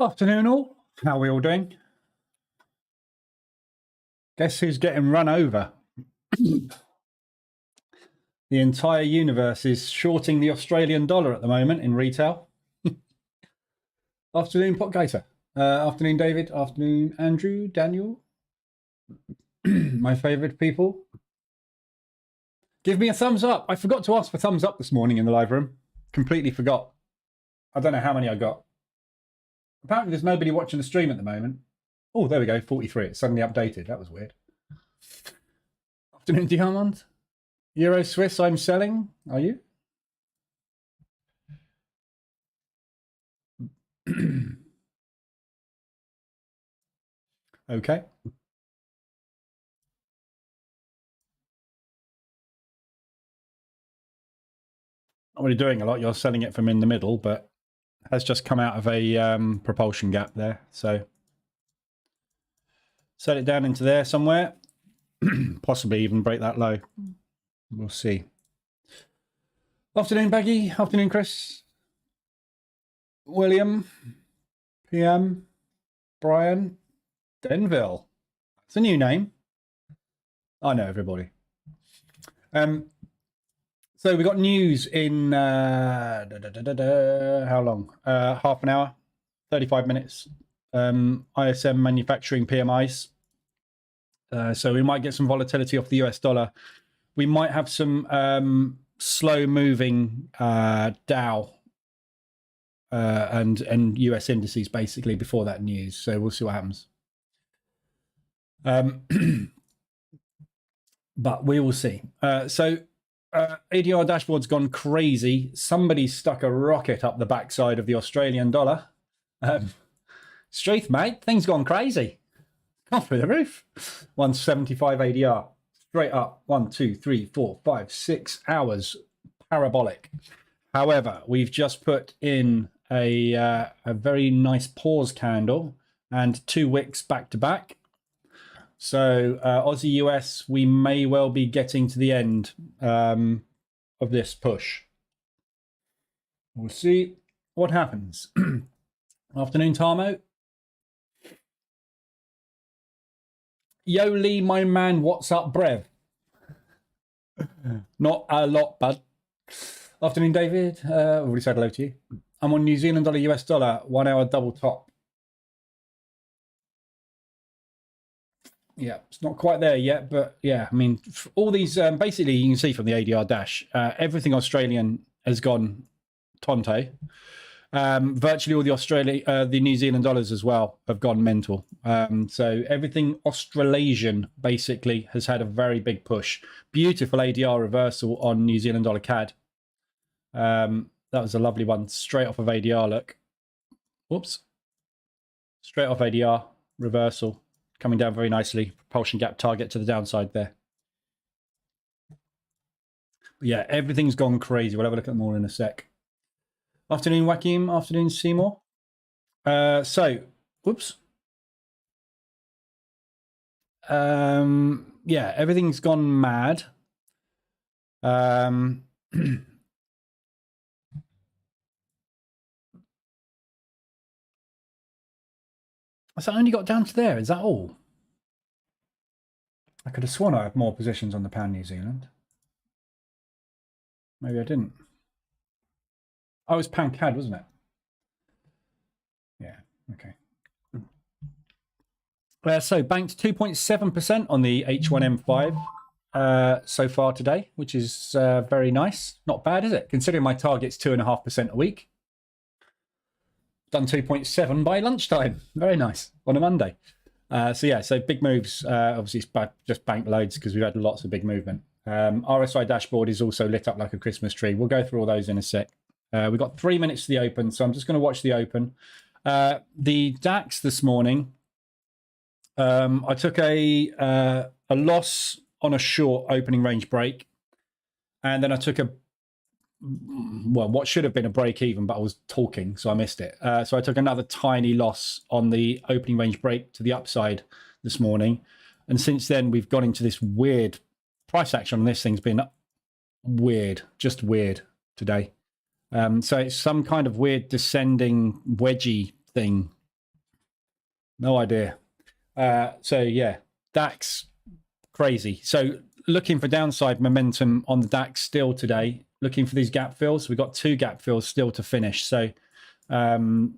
Afternoon all. How are we all doing? Guess who's getting run over? The entire universe is shorting the Australian dollar at the moment in retail. Afternoon, Potgator. Afternoon, David. Afternoon, Andrew, Daniel. My favourite people. Give me a thumbs up. I forgot to ask for thumbs up this morning in the live room. Completely forgot. I don't know how many I got. Apparently there's nobody watching the stream at the moment. Oh, there we go, 43. It's suddenly updated. That was weird. Afternoon, Diamond. Euro Swiss, I'm selling. Are you? Okay. Not really doing a lot. You're selling it from in the middle, but has just come out of a propulsion gap there. So set it down into there somewhere. Possibly even break that low. We'll see. Afternoon, Baggy. Afternoon, Chris. William. PM. Brian. Denville. It's a new name. I know everybody. So we got news in how long? Half an hour, 35 minutes. ISM manufacturing PMIs. So we might get some volatility off the US dollar. We might have some slow moving Dow and US indices basically before that news. So we'll see what happens. But we will see. ADR dashboard's gone crazy. Somebody stuck a rocket up the backside of the Australian dollar. Street, mate, things gone crazy. Gone through the roof. 175 ADR. Straight up. 1, 2, 3, 4, 5, 6 hours. Parabolic. However, we've just put in a very nice pause candle and 2 wicks back to back. So Aussie US, we may well be getting to the end of this push. We'll see what happens. Afternoon, Tamo. Yo, Lee, my man, what's up, Brev? Not a lot, bud. Afternoon, David. I've already said hello to you. I'm on New Zealand dollar, US dollar, 1 hour double top. Yeah, it's not quite there yet, but yeah, I mean, all these, basically you can see from the ADR dash, everything Australian has gone tonto. Virtually all the the New Zealand dollars as well have gone mental. So everything Australasian basically has had a very big push. Beautiful ADR reversal on New Zealand dollar CAD. That was a lovely one, straight off of ADR, look. Whoops. Straight off ADR, reversal. Coming down very nicely. Propulsion gap target to the downside there. But yeah, everything's gone crazy. We'll have a look at them all in a sec. Afternoon, Joaquin. Afternoon, Seymour. Whoops. Yeah, everything's gone mad. So I only got down to there. Is that all? I could have sworn I had more positions on the pound New Zealand. Maybe I didn't. Oh, it was pound CAD, wasn't it? Yeah, okay. So banked 2.7% on the H1M5 so far today, which is very nice. Not bad, is it? Considering my target's 2.5% a week. Done 2.7 by lunchtime. Very nice on a Monday. So yeah, so big moves. Obviously, it's just bank loads because we've had lots of big movement. RSI dashboard is also lit up like a Christmas tree. We'll go through all those in a sec. We've got 3 minutes to the open, so I'm just going to watch the open. The DAX this morning, I took a loss on a short opening range break, and then I took what should have been a break even, but I was talking, so I missed it. So I took another tiny loss on the opening range break to the upside this morning. And since then, we've gone into this weird price action on this thing's been weird, just weird today. So it's some kind of weird descending wedgie thing No idea. So yeah, DAX crazy. So looking for downside momentum on the DAX still today. Looking for these gap fills. We've got 2 gap fills still to finish. So it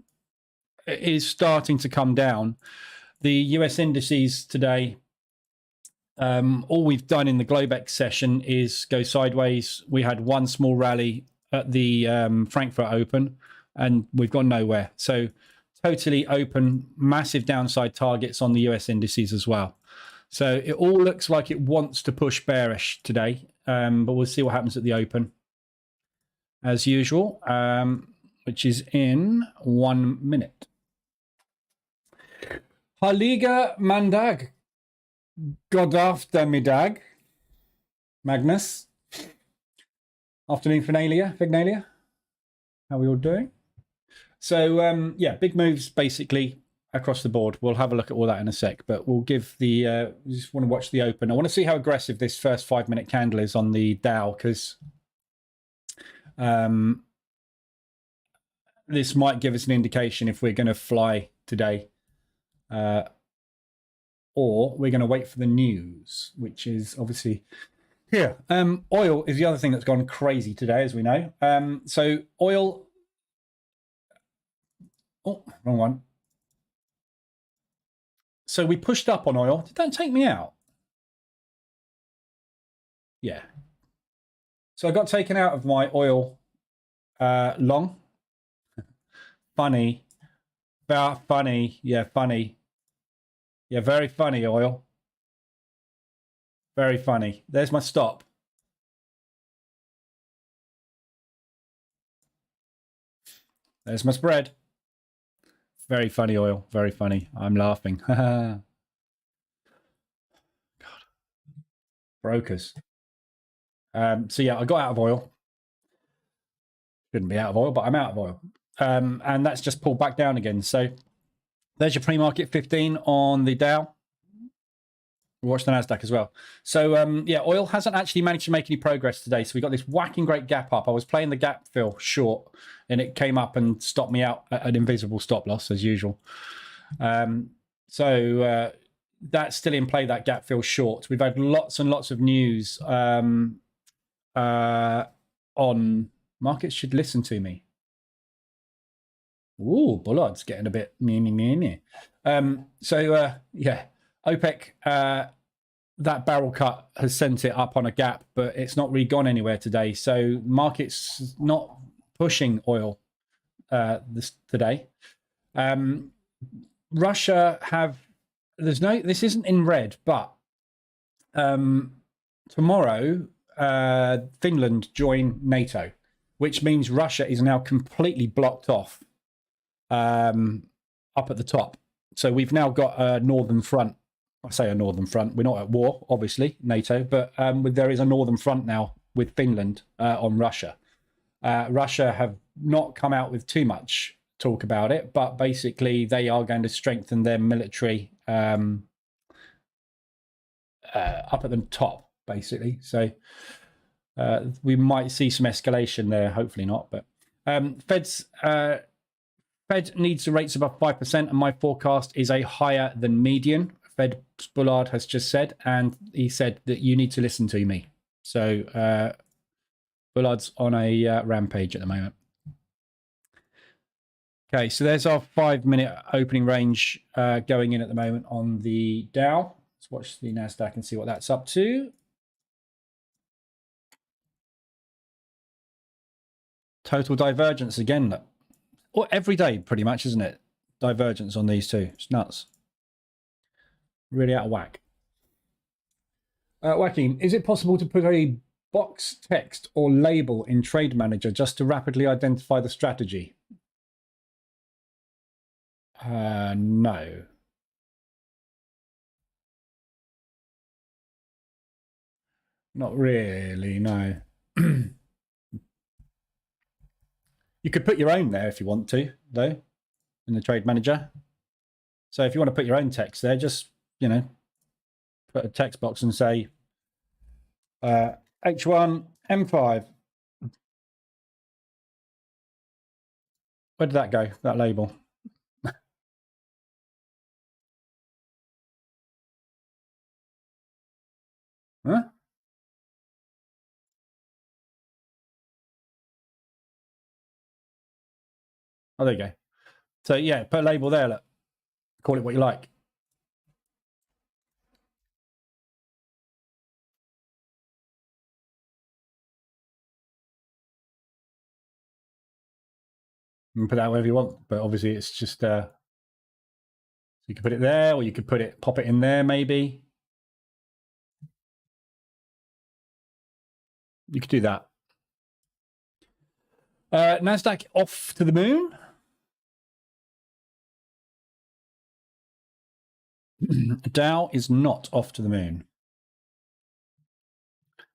is starting to come down. The US indices today, all we've done in the Globex session is go sideways. We had one small rally at the Frankfurt Open, and we've gone nowhere. So totally open, massive downside targets on the US indices as well. So it all looks like it wants to push bearish today, but we'll see what happens at the Open as usual, which is in 1 minute. Halliga Mandag. God aftermiddag. Magnus. Afternoon, Fignalia. How are we all doing? So, yeah, big moves basically across the board. We'll have a look at all that in a sec, but we'll give the, just want to watch the Open. I want to see how aggressive this first 5-minute candle is on the Dow, because this might give us an indication if we're going to fly today. Or we're going to wait for the news, which is obviously here. Oil is the other thing that's gone crazy today, as we know. So oil... Oh, wrong one. So we pushed up on oil. Did that take me out? Yeah. So I got taken out of my oil long. Funny. Funny. Yeah, funny. Yeah, very funny, oil. Very funny. There's my stop. There's my spread. Very funny, oil. Very funny. I'm laughing. God. Brokers. So yeah, I got out of oil. Shouldn't be out of oil, but I'm out of oil. And that's just pulled back down again. So there's your pre-market 15 on the Dow. Watch the NASDAQ as well. So, yeah, oil hasn't actually managed to make any progress today. So we got this whacking great gap up. I was playing the gap fill short, and it came up and stopped me out at an invisible stop loss, as usual. So that's still in play, that gap fill short. We've had lots and lots of news on markets should listen to me. Ooh, Bullard's getting a bit meh. So, yeah, OPEC, that barrel cut has sent it up on a gap, but it's not really gone anywhere today. So market's not pushing oil today. Russia have, this isn't in red, but tomorrow Finland join NATO, which means Russia is now completely blocked off up at the top. So we've now got a northern front. I say a northern front. We're not at war, obviously, NATO, but there is a northern front now with Finland on Russia. Russia have not come out with too much talk about it, but basically they are going to strengthen their military up at the top, basically. So we might see some escalation there. Hopefully not, but Fed needs the rates above 5%, and my forecast is a higher than median. Fed Bullard has just said, and he said that you need to listen to me. So Bullard's on a rampage at the moment. Okay, so there's our 5-minute opening range going in at the moment on the Dow. Let's watch the NASDAQ and see what that's up to. Total divergence again. Or every day, pretty much, isn't it? Divergence on these two. It's nuts. Really out of whack. Joaquin, is it possible to put a box text or label in Trade Manager just to rapidly identify the strategy? No. Not really, no. You could put your own there if you want to, though, in the Trade Manager. So if you want to put your own text there, just, you know, put a text box and say H1, M5. Where did that go, that label? Huh? Oh, there you go. So yeah, put a label there. Look, call it what you like. You can put that wherever you want, but obviously it's just you could put it there, or you could pop it in there, maybe. You could do that. NASDAQ off to the moon. Dow is not off to the moon.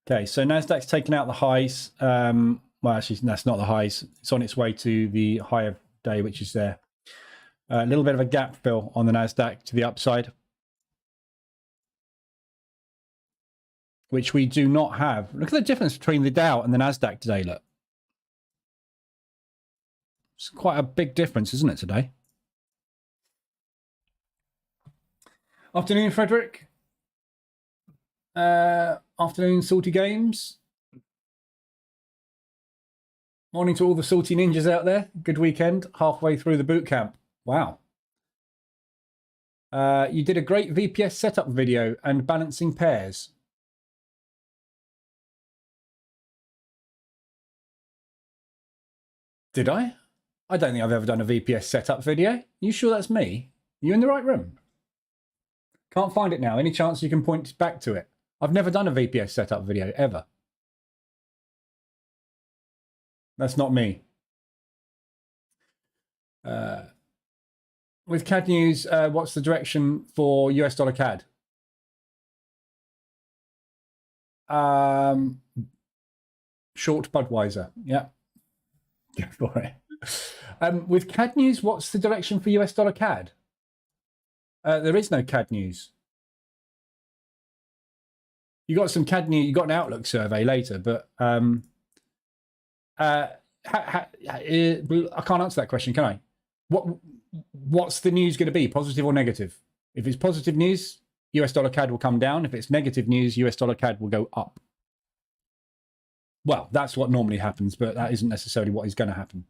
Okay, so NASDAQ's taken out the highs. Well, actually, that's not the highs. It's on its way to the higher day, which is there. A little bit of a gap fill on the NASDAQ to the upside, which we do not have. Look at the difference between the Dow and the NASDAQ today, look. It's quite a big difference, isn't it, today? Afternoon, Frederick. Afternoon, Salty Games. Morning to all the Salty Ninjas out there. Good weekend, halfway through the boot camp. Wow. You did a great VPS setup video and balancing pairs. Did I? I don't think I've ever done a VPS setup video. You sure that's me? You in the right room? Can't find it now. Any chance you can point back to it? I've never done a VPS setup video, ever. That's not me. With CAD news, what's the direction for US dollar CAD? Short Budweiser. Yeah. Go for it. With CAD news, what's the direction for US dollar CAD? There is no CAD news. You got some CAD news. You got an Outlook survey later, but I can't answer that question, can I? What's the news going to be? Positive or negative? If it's positive news, US dollar CAD will come down. If it's negative news, US dollar CAD will go up. Well, that's what normally happens, but that isn't necessarily what is going to happen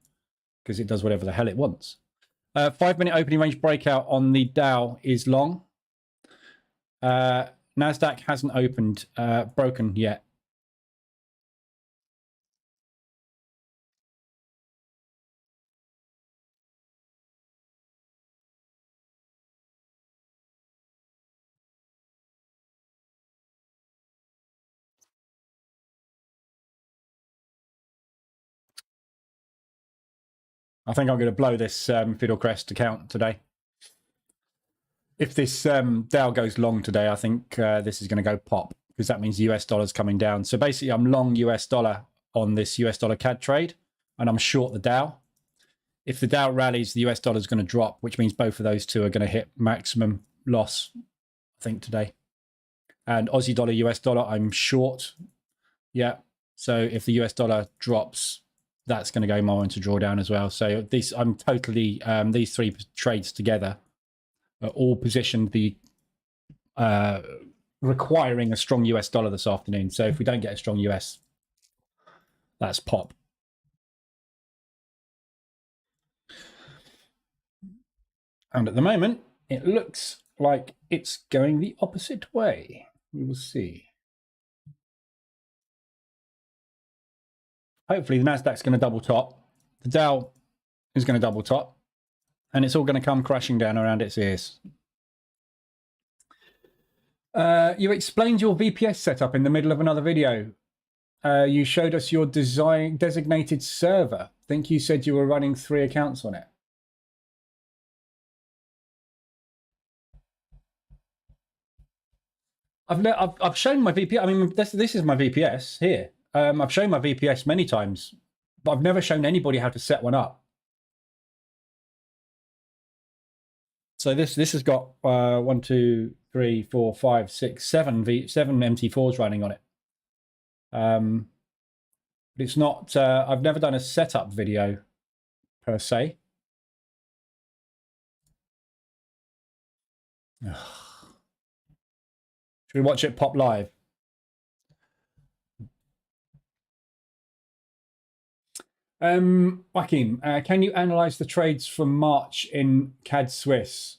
because it does whatever the hell it wants. 5-minute opening range breakout on the Dow is long. NASDAQ hasn't opened, broken yet. I think I'm going to blow this Fiddlecrest account today. If this Dow goes long today, I think this is going to go pop because that means the US dollar's coming down. So basically, I'm long US dollar on this US dollar CAD trade, and I'm short the Dow. If the Dow rallies, the US dollar is going to drop, which means both of those two are going to hit maximum loss, I think, today. And Aussie dollar, US dollar, I'm short. Yeah. So if the US dollar drops, that's going to go more into drawdown as well. So these, I'm totally, these three trades together are all positioned the requiring a strong US dollar this afternoon. So if we don't get a strong US, that's pop. And at the moment, it looks like it's going the opposite way. We will see. Hopefully the NASDAQ's going to double top. The Dow is going to double top. And it's all going to come crashing down around its ears. You explained your VPS setup in the middle of another video. You showed us your designated server. I think you said you were running 3 accounts on it. I've shown my VPS. I mean, this is my VPS here. I've shown my VPS many times, but I've never shown anybody how to set one up. So this has got 1, 2, 3, 4, 5, 6, 7 MT4s running on it. But it's not. I've never done a setup video per se. Should we watch it pop live? Joaquin, can you analyze the trades from March in CAD Swiss?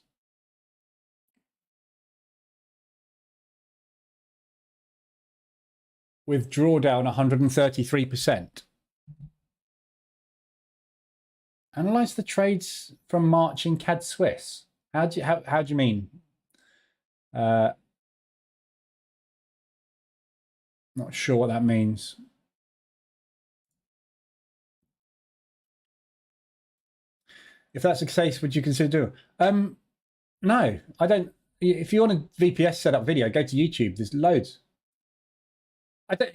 With drawdown 133%. Analyze the trades from March in CAD Swiss. How do you mean? Not sure what that means. If that's the case, would you consider doing? No, I don't. If you want a VPS setup video, go to YouTube. There's loads. I don't.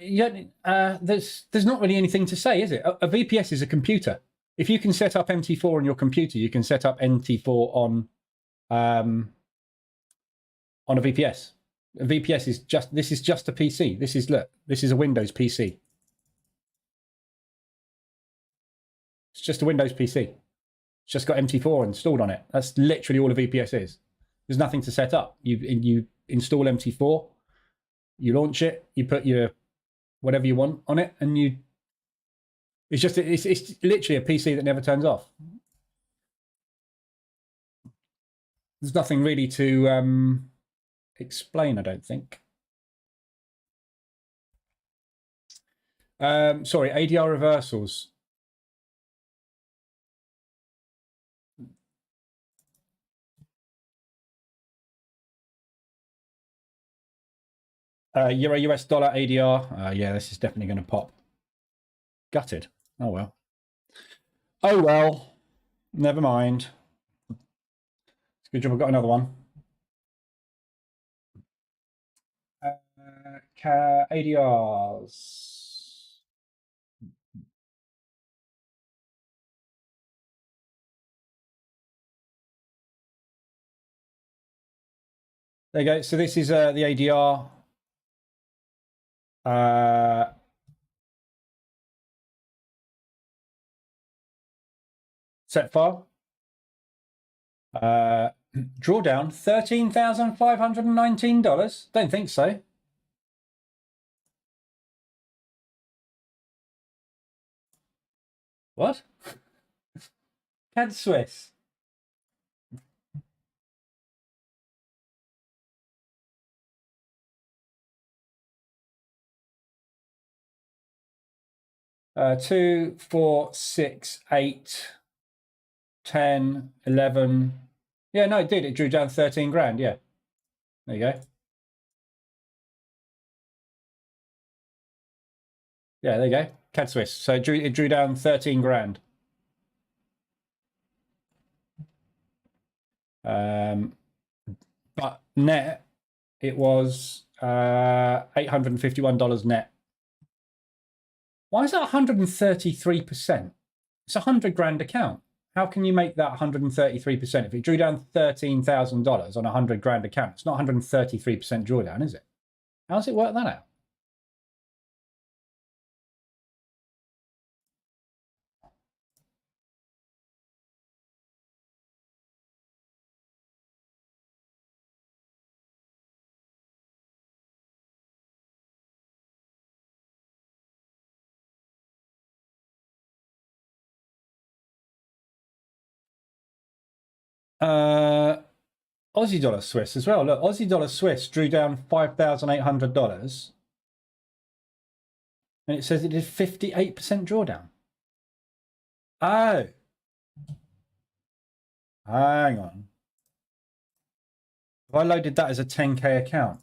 There's not really anything to say, is it? A VPS is a computer. If you can set up MT4 on your computer, you can set up NT4 on a VPS. A VPS is just a PC. This is a Windows PC. It's just a Windows PC. It's just got MT4 installed on it. That's literally all a VPS is. There's nothing to set up. You install MT4, you launch it, you put your whatever you want on it, and it's literally a PC that never turns off. There's nothing really to explain, I don't think. Sorry, ADR reversals. Euro US dollar ADR. Yeah, this is definitely going to pop. Gutted. Oh well. Oh well. Never mind. It's a good job I've got another one. ADRs. There you go. So this is the ADR. Set file. Drawdown $13,519. Don't think so. What? CAD Swiss. Two, 4, 6, 8, 10, 11. Yeah, no, it did. It drew down 13 grand. Yeah. There you go. Yeah, there you go. CAD Swiss. So it drew down 13 grand. But net, it was $851 net. Why is that 133%? It's a 100 grand account. How can you make that 133%? If it drew down $13,000 on a 100 grand account, it's not 133% drawdown, is it? How does it work that out? Aussie dollar Swiss as well. Look, Aussie dollar Swiss drew down $5,800, and it says it did 58% drawdown. Oh, hang on. If I loaded that as a 10K account,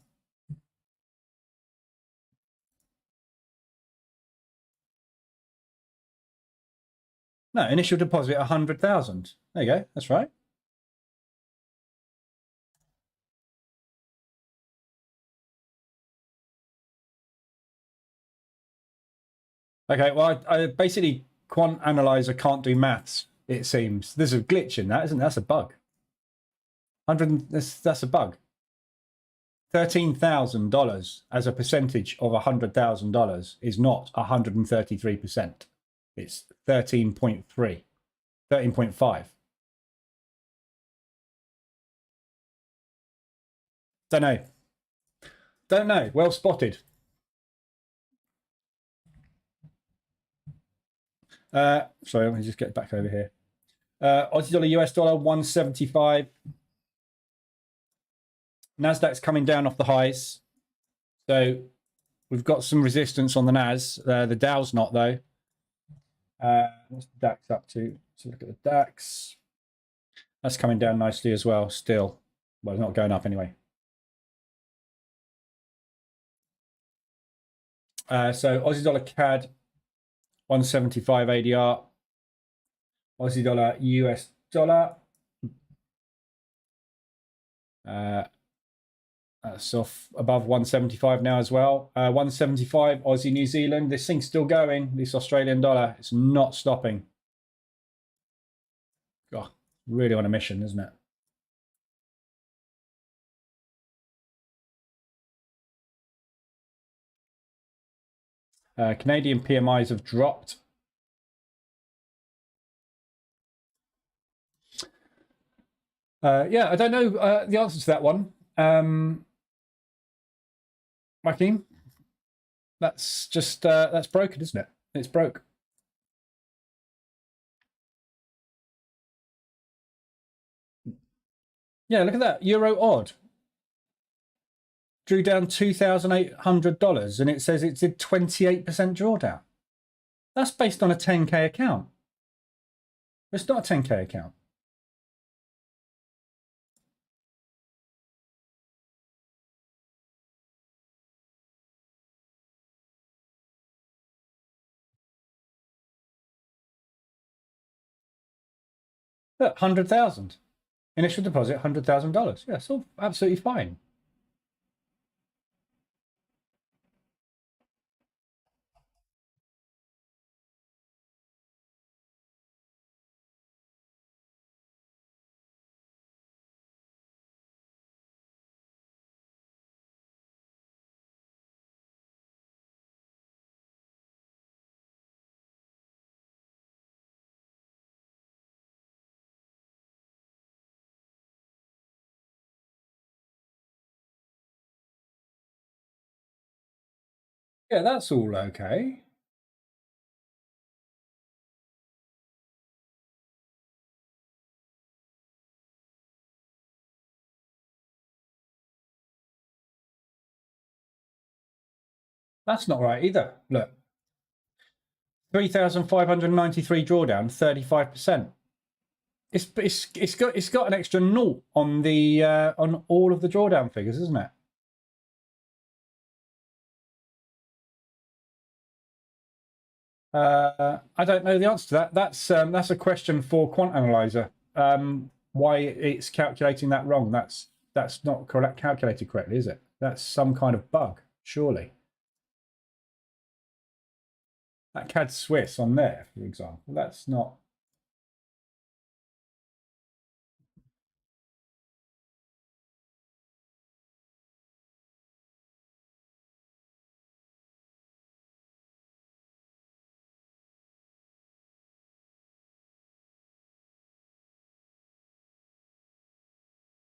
no, initial deposit 100,000. There you go. That's right. Okay, well, I basically Quant Analyzer can't do maths, it seems. There's a glitch in that, isn't there? That's a bug. That's a bug. $13,000 as a percentage of $100,000 is not 133%. It's 13.3, 13.5. Don't know. Don't know. Well spotted. Sorry, let me just get back over here. Aussie dollar, US dollar, 175. Nasdaq's coming down off the highs. So we've got some resistance on the Nas. The Dow's not, though. What's the DAX up to? Let's look at the DAX. That's coming down nicely as well, still. Well, it's not going up anyway. So Aussie dollar CAD, 175 ADR. Aussie dollar, US dollar. That's off above 175 now as well. 175 Aussie New Zealand. This thing's still going. This Australian dollar, it's not stopping. God, really on a mission, isn't it? Canadian PMIs have dropped. Yeah, I don't know the answer to that one. Joaquin, that's just that's broken, isn't it? It's broke. Yeah, look at that. Euro odd. Drew down $2,800 and it says it did 28% drawdown. That's based on a 10K account. It's not a 10K account. Look, 100,000. Initial deposit, $100,000. Yeah, it's all absolutely fine. Yeah, that's all okay. That's not right either. Look, 3,593 drawdown, 35%. It's got an extra naught on the on all of the drawdown figures, isn't it? I don't know the answer to that. That's a question for Quant Analyzer. Why it's calculating that wrong? That's not correct, calculated correctly, is it? That's some kind of bug, surely. That CAD Swiss on there, for example, that's not.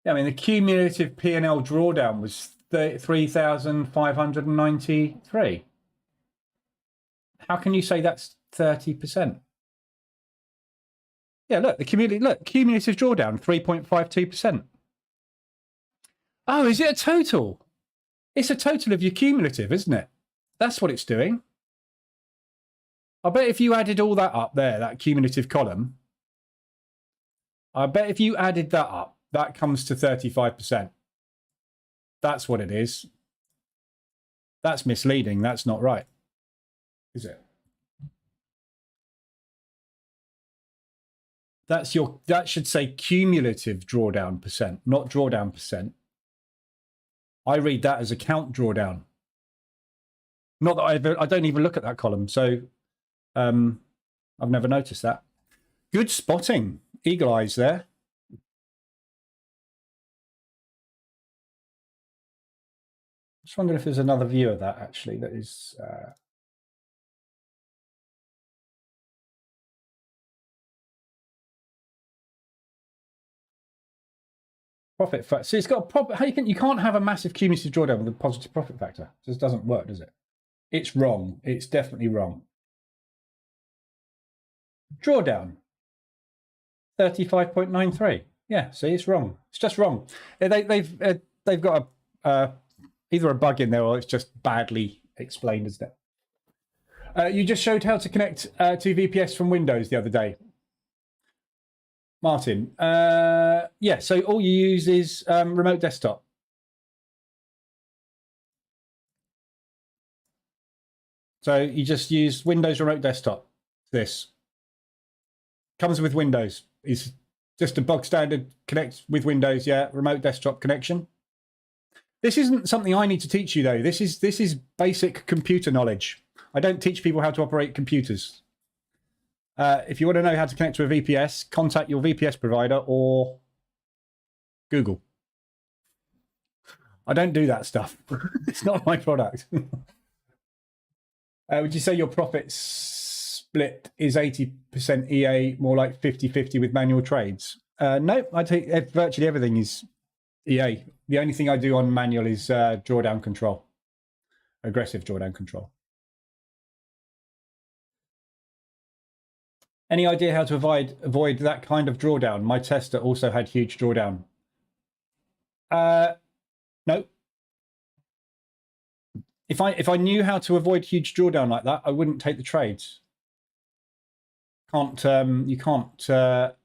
Yeah, I mean, the cumulative P&L drawdown was 3,593. How can you say that's 30%? Yeah, look, the cumulative drawdown, 3.52%. Oh, is it a total? It's a total of your cumulative, isn't it? That's what it's doing. I bet if you added all that up there, that cumulative column, I bet if you added that up, that comes to 35%. That's what it is. That's misleading. That's not right, is it? That should say cumulative drawdown percent, not drawdown percent. I read that as account drawdown. Not that I don't even look at that column, so I've never noticed that. Good spotting, eagle eyes there. Just wondering if there's another view of that actually that is. Profit factor. So it's got a profit. How you can't have a massive cumulative drawdown with a positive profit factor. It just doesn't work, does it? It's wrong. It's definitely wrong. Drawdown, 35.93. Yeah, see, it's wrong. It's just wrong. They've got either a bug in there or it's just badly explained, isn't it? You just showed how to connect to VPS from Windows the other day, Martin. Yeah, so all you use is remote desktop. So you just use Windows Remote Desktop. This comes with Windows. It's just a bog standard connect with Windows. Yeah, remote desktop connection. This isn't something I need to teach you though. This is basic computer knowledge. I don't teach people how to operate computers. If you want to know how to connect to a VPS, contact your VPS provider or Google. I don't do that stuff. It's not my product. Would you say your profits split is 80% EA, more like 50-50 with manual trades? No, I take virtually everything is EA. The only thing I do on manual is drawdown control, aggressive drawdown control. Any idea how to avoid that kind of drawdown? My tester also had huge drawdown. No. If I knew how to avoid huge drawdown like that, I wouldn't take the trades. You can't avoid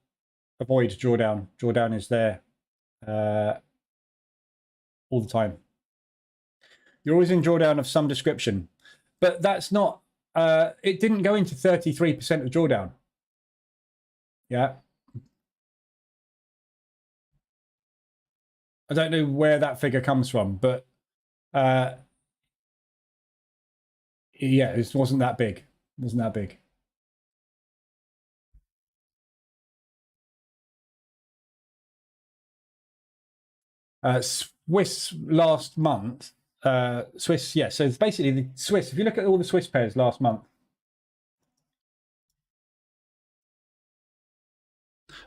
drawdown. Drawdown is there all the time. You're always in drawdown of some description, but that's not. It didn't go into 33% of drawdown. Yeah. I don't know where that figure comes from, but yeah, it wasn't that big. It wasn't that big. Swiss last month. Swiss, yeah. So it's basically the Swiss. If you look at all the Swiss pairs last month,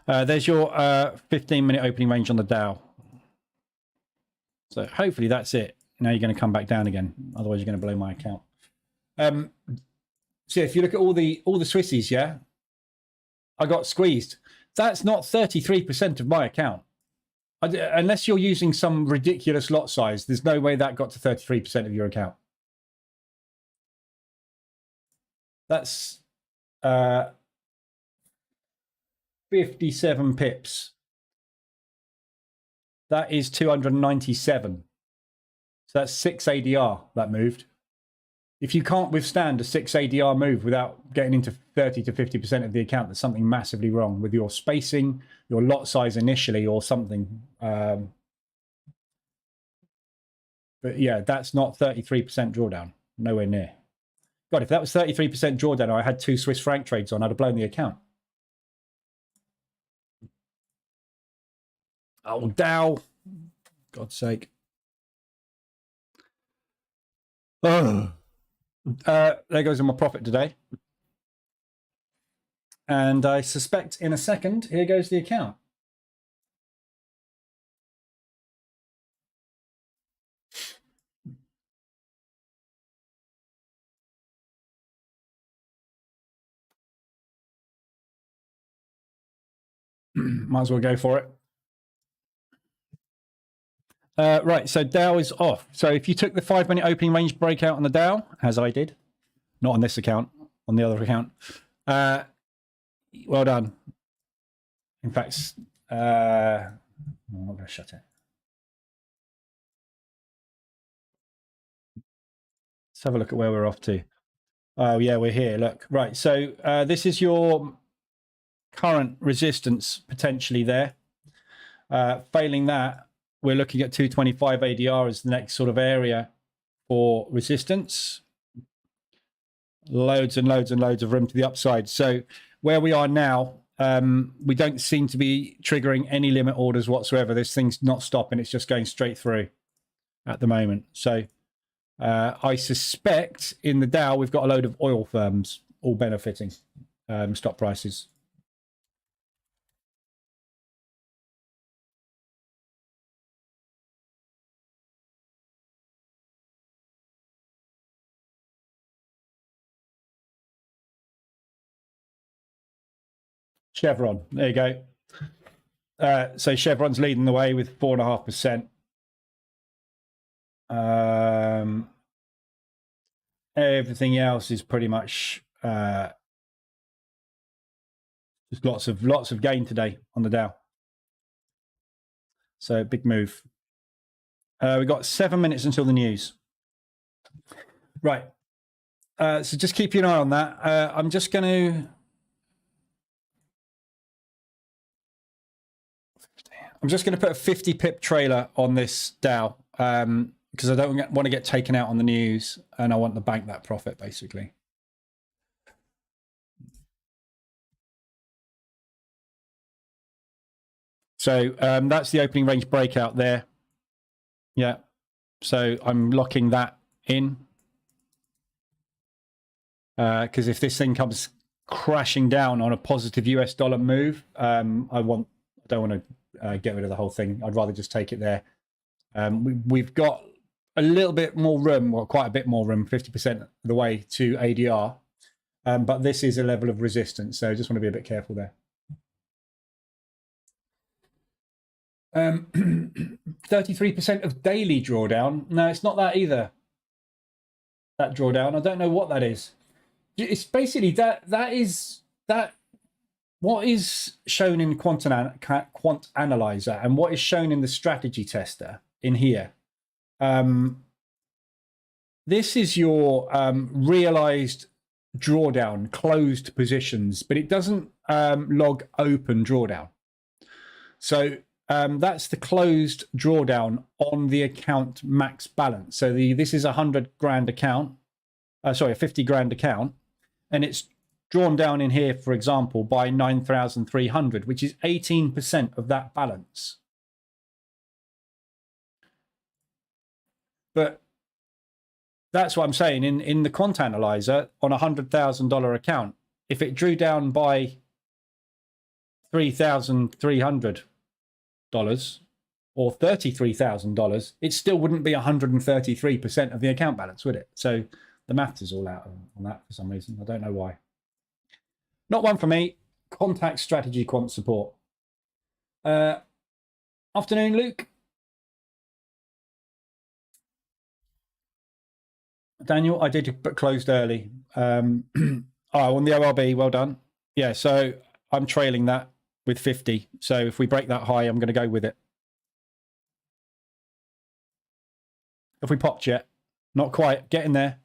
there's your 15-minute opening range on the Dow. So hopefully that's it. Now you're going to come back down again. Otherwise, you're going to blow my account. So if you look at all the Swissies, yeah, I got squeezed. That's not 33% of my account. Unless you're using some ridiculous lot size, there's no way that got to 33% of your account. That's 57 pips. That is 297. So that's 6 ADR that moved. If you can't withstand a 6 ADR move without getting into 30 to 50% of the account, there's something massively wrong with your spacing, your lot size initially, or something. But yeah, that's not 33% drawdown. Nowhere near. God, if that was 33% drawdown, I had 2 Swiss franc trades on, I'd have blown the account. Oh, Dow. God's sake. Oh. There goes my profit today. And I suspect in a second, here goes the account. Might as well go for it. Right, so Dow is off. So if you took the 5-minute opening range breakout on the Dow, as I did, not on this account, on the other account, well done. In fact, I'm not going to shut it. Let's have a look at where we're off to. Oh, yeah, we're here. Look, right. So this is your current resistance potentially there. Failing that, we're looking at 225 ADR as the next sort of area for resistance. Loads and loads and loads of room to the upside. So where we are now, we don't seem to be triggering any limit orders whatsoever. This thing's not stopping. It's just going straight through at the moment. So I suspect in the Dow, we've got a load of oil firms all benefiting stock prices. Chevron, there you go. So Chevron's leading the way with 4.5%. Everything else is pretty much just lots of gain today on the Dow. So big move. We've got 7 minutes until the news. Right. So just keep an eye on that. I'm just going to... put a 50 pip trailer on this Dow because I don't want to get taken out on the news, and I want to bank that profit basically. So that's the opening range breakout there. Yeah. So I'm locking that in because if this thing comes crashing down on a positive US dollar move, I don't want to get rid of the whole thing. I'd rather just take it there. We've got a little bit more room, well, quite a bit more room, 50% of the way to ADR. But this is a level of resistance, so I just want to be a bit careful there. 33% of daily drawdown. No, it's not that either. That drawdown, I don't know what that is. It's basically that what is shown in Quant Analyzer and what is shown in the strategy tester in here. This is your realized drawdown, closed positions, but it doesn't log open drawdown. So that's the closed drawdown on the account max balance. So this is a 100 grand account, sorry, a 50 grand account, and it's drawn down in here, for example, by 9,300, which is 18% of that balance. But that's what I'm saying. In the Quant Analyzer, on a $100,000 account, if it drew down by $3,300 or $33,000, it still wouldn't be 133% of the account balance, would it? So the maths is all out on that for some reason. I don't know why. Not one for me. Contact strategy quant support. Afternoon, Luke. Daniel, I did but closed early. Oh, on the ORB, well done. Yeah, so I'm trailing that with 50. So if we break that high, I'm going to go with it. If we popped yet, not quite, getting there.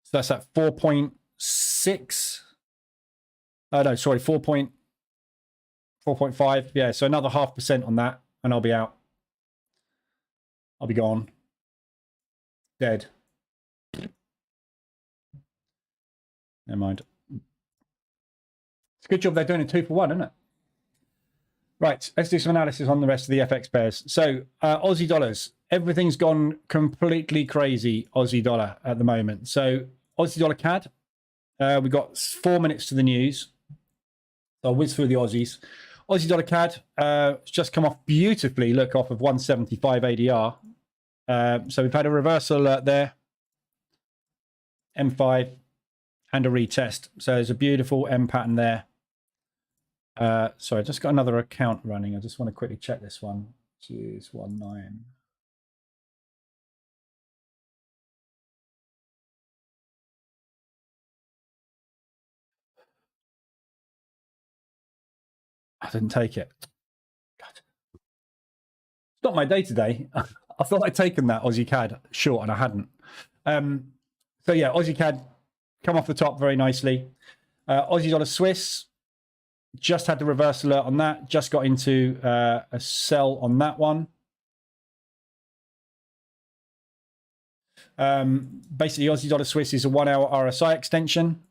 So that's at 4.6. Oh, no, sorry, 4.5. Yeah, so another 0.5% on that, and I'll be out. I'll be gone. Dead. Never mind. It's a good job they're doing a 2-for-1, isn't it? Right, let's do some analysis on the rest of the FX pairs. So Aussie dollars, everything's gone completely crazy Aussie dollar at the moment. So Aussie dollar CAD, we've got 4 minutes to the news. So I'll whiz through the Aussies. Aussie dollar CAD, it's just come off beautifully, look, off of 175 ADR. So we've had a reversal alert there. M5 and a retest. So there's a beautiful M pattern there. Sorry, I just got another account running. I just want to quickly check this one, which is 19. I didn't take it. God. It's not my day today. I thought I'd taken that Aussie CAD short and I hadn't. So yeah, Aussie CAD come off the top very nicely. Aussie dollar Swiss just had the reverse alert on that. Just got into a sell on that one. Basically, Aussie dollar Swiss is a 1 hour RSI extension.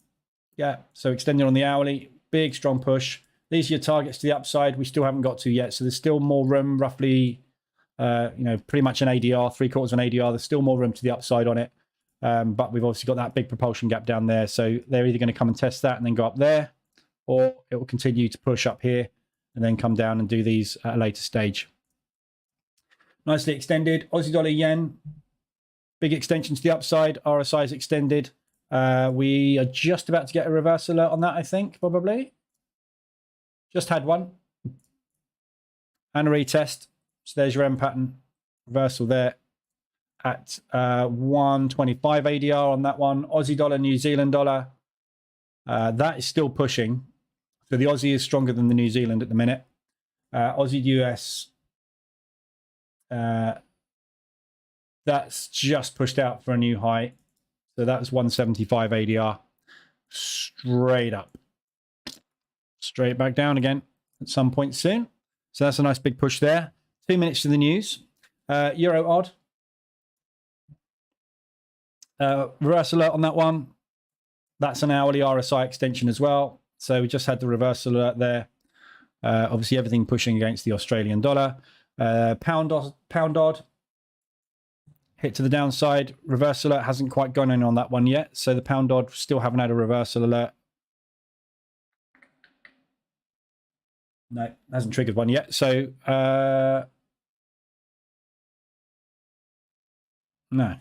Yeah, so extending on the hourly, big strong push. These are your targets to the upside. We still haven't got to yet, so there's still more room. Roughly, pretty much an ADR, 3/4 of an ADR. There's still more room to the upside on it, but we've obviously got that big propulsion gap down there. So they're either going to come and test that and then go up there, or it will continue to push up here and then come down and do these at a later stage. Nicely extended. Aussie dollar yen, big extension to the upside. RSI is extended. We are just about to get a reverse alert on that, I think, probably. Just had one. And a retest. So there's your M pattern. Reversal there at 125 ADR on that one. Aussie dollar, New Zealand dollar. That is still pushing. So the Aussie is stronger than the New Zealand at the minute. Aussie US, that's just pushed out for a new high. So that's 175 ADR. Straight up. Straight back down again at some point soon. So that's a nice big push there. 2 minutes to the news. Euro odd. Reverse alert on that one. That's an hourly RSI extension as well. So we just had the reverse alert there. Obviously, everything pushing against the Australian dollar. Pound odd. Hit to the downside. Reverse alert hasn't quite gone in on that one yet. So the pound odd still haven't had a reversal alert. No, hasn't triggered one yet. So, no.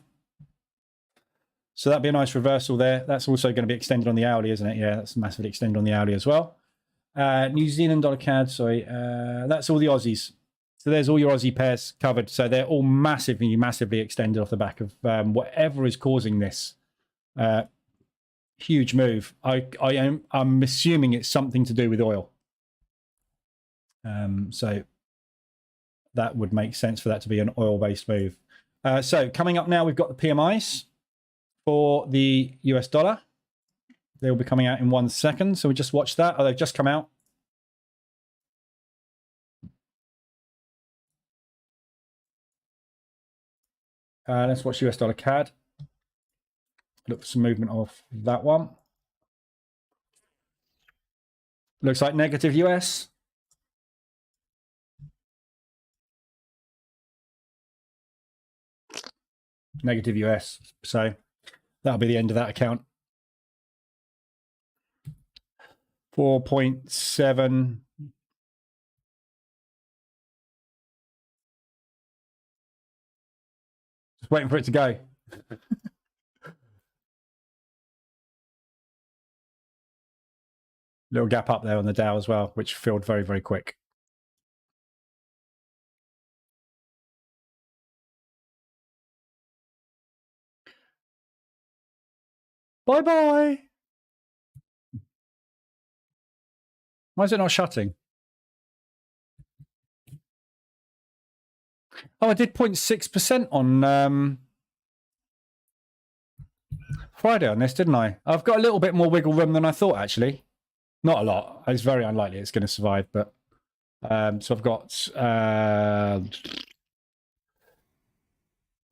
So that'd be a nice reversal there. That's also going to be extended on the hourly, isn't it? Yeah, that's massively extended on the hourly as well. New Zealand dollar CAD, sorry. That's all the Aussies. So there's all your Aussie pairs covered. So they're all massively, massively extended off the back of whatever is causing this huge move. I'm assuming it's something to do with oil. So that would make sense for that to be an oil-based move. So coming up now, we've got the PMIs for the US dollar. They'll be coming out in 1 second. So we just watched that. Oh, they've just come out. Let's watch US dollar CAD. Look for some movement off that one. Looks like negative US. Negative US. So that'll be the end of that account. 4.7. Just waiting for it to go. Little gap up there on the Dow as well, which filled very, very quick. Bye-bye. Why is it not shutting? Oh, I did 0.6% on Friday on this, didn't I? I've got a little bit more wiggle room than I thought, actually. Not a lot. It's very unlikely it's going to survive, but so I've got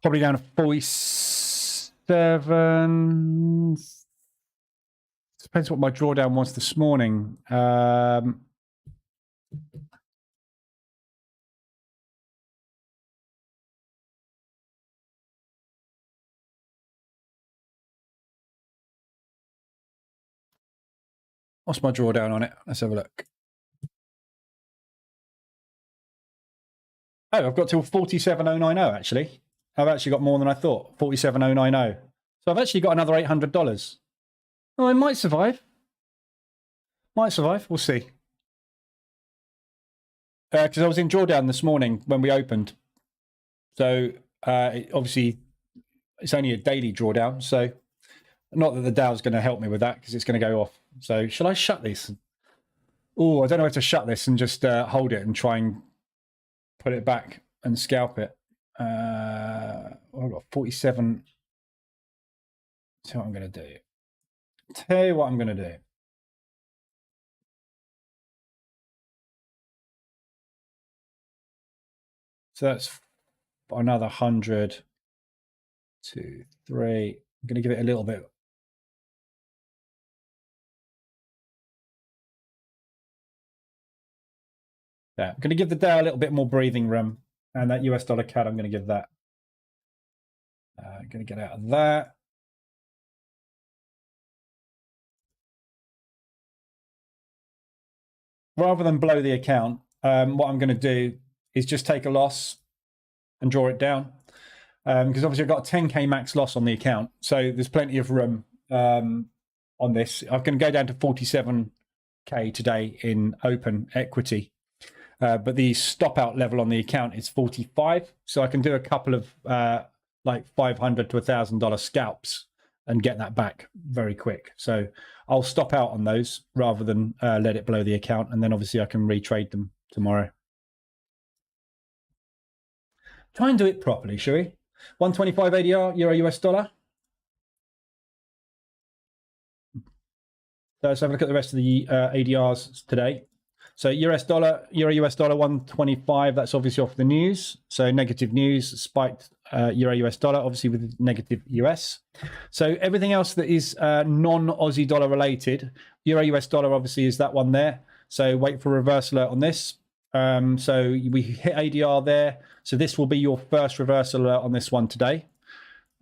probably down to 47. Depends what my drawdown was this morning. What's my drawdown on it? Let's have a look. Oh, I've got till 47,090 actually. I've actually got more than I thought. 47,090. So I've actually got another $800. Oh, I might survive. Might survive. We'll see. Because I was in drawdown this morning when we opened. So obviously it's only a daily drawdown. So not that the Dow's going to help me with that because it's going to go off. So shall I shut this? Oh, I don't know how to shut this and just hold it and try and put it back and scalp it. I've got 47. So what I'm going to do. Tell you what I'm going to do. So that's another 100, 2, 3. I'm going to give it a little bit. Yeah, I'm going to give the Dow a little bit more breathing room. And that US dollar CAD, I'm going to give that. I'm going to get out of that. Rather than blow the account, what I'm going to do is just take a loss and draw it down. Because obviously I've got a 10K max loss on the account. So there's plenty of room on this. I can go down to 47 K today in open equity. But the stop out level on the account is 45. So I can do a couple of like $500 to $1,000 scalps and get that back very quick. So I'll stop out on those rather than let it blow the account. And then obviously I can retrade them tomorrow. Try and do it properly, shall we? 125 ADR, Euro US dollar. So let's have a look at the rest of the ADRs today. So Euro US dollar 125, that's obviously off the news. So negative news, spiked Euro US dollar, obviously with negative US. So everything else that is non-Aussie dollar related, Euro US dollar obviously is that one there. So wait for a reverse alert on this. So we hit ADR there. So this will be your first reversal alert on this one today.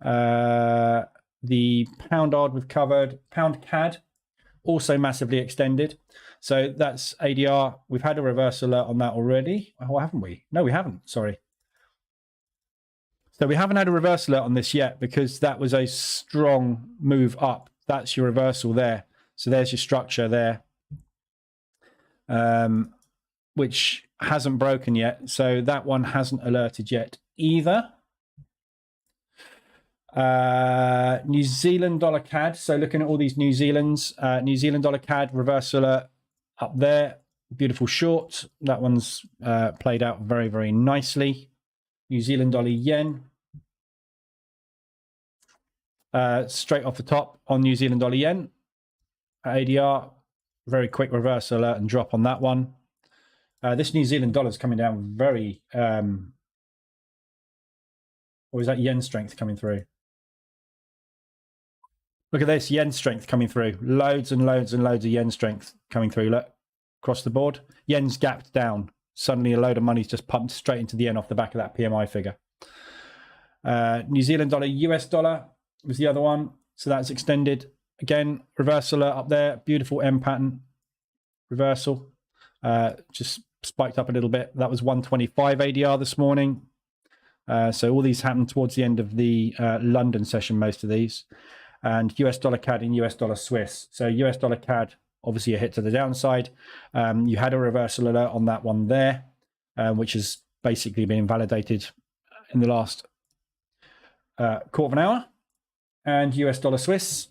The pound ARD we've covered, pound CAD also massively extended. So that's ADR. We've had a reverse alert on that already. Oh, haven't we? No, we haven't. Sorry. So we haven't had a reverse alert on this yet because that was a strong move up. That's your reversal there. So there's your structure there, which hasn't broken yet. So that one hasn't alerted yet either. New Zealand dollar CAD. So looking at all these New Zealand dollar CAD reverse alert up there. Beautiful short. That one's played out very, very nicely. New Zealand dollar yen. Straight off the top on New Zealand dollar yen. ADR. Very quick reverse alert and drop on that one. This New Zealand dollar is coming down very... or is that yen strength coming through? Look at this yen strength coming through. Loads and loads and loads of yen strength coming through. Look, across the board. Yen's gapped down. Suddenly a load of money's just pumped straight into the yen off the back of that PMI figure. New Zealand dollar, US dollar was the other one. So that's extended. Again, reversal up there. Beautiful M pattern. Reversal. Just spiked up a little bit. That was 125 ADR this morning. So all these happened towards the end of the London session, most of these. And US dollar CAD and US dollar Swiss. So US dollar CAD, obviously a hit to the downside. You had a reversal alert on that one there, which has basically been validated in the last quarter of an hour. And US dollar Swiss.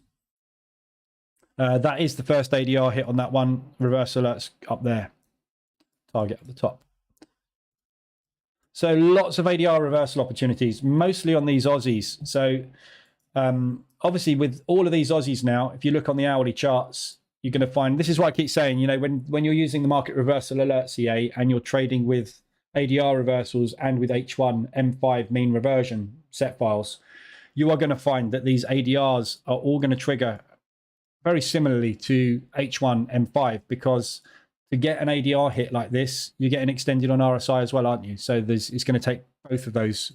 That is the first ADR hit on that one. Reversal alerts up there. Target at the top. So lots of ADR reversal opportunities, mostly on these Aussies. So obviously with all of these Aussies now, if you look on the hourly charts, you're going to find, this is why I keep saying, you know, when you're using the market reversal alerts EA and you're trading with ADR reversals and with H1 M5 mean reversion set files, you are going to find that these ADRs are all going to trigger very similarly to H1 M5, because to get an ADR hit like this, you're getting extended on RSI as well, aren't you? So it's going to take both of those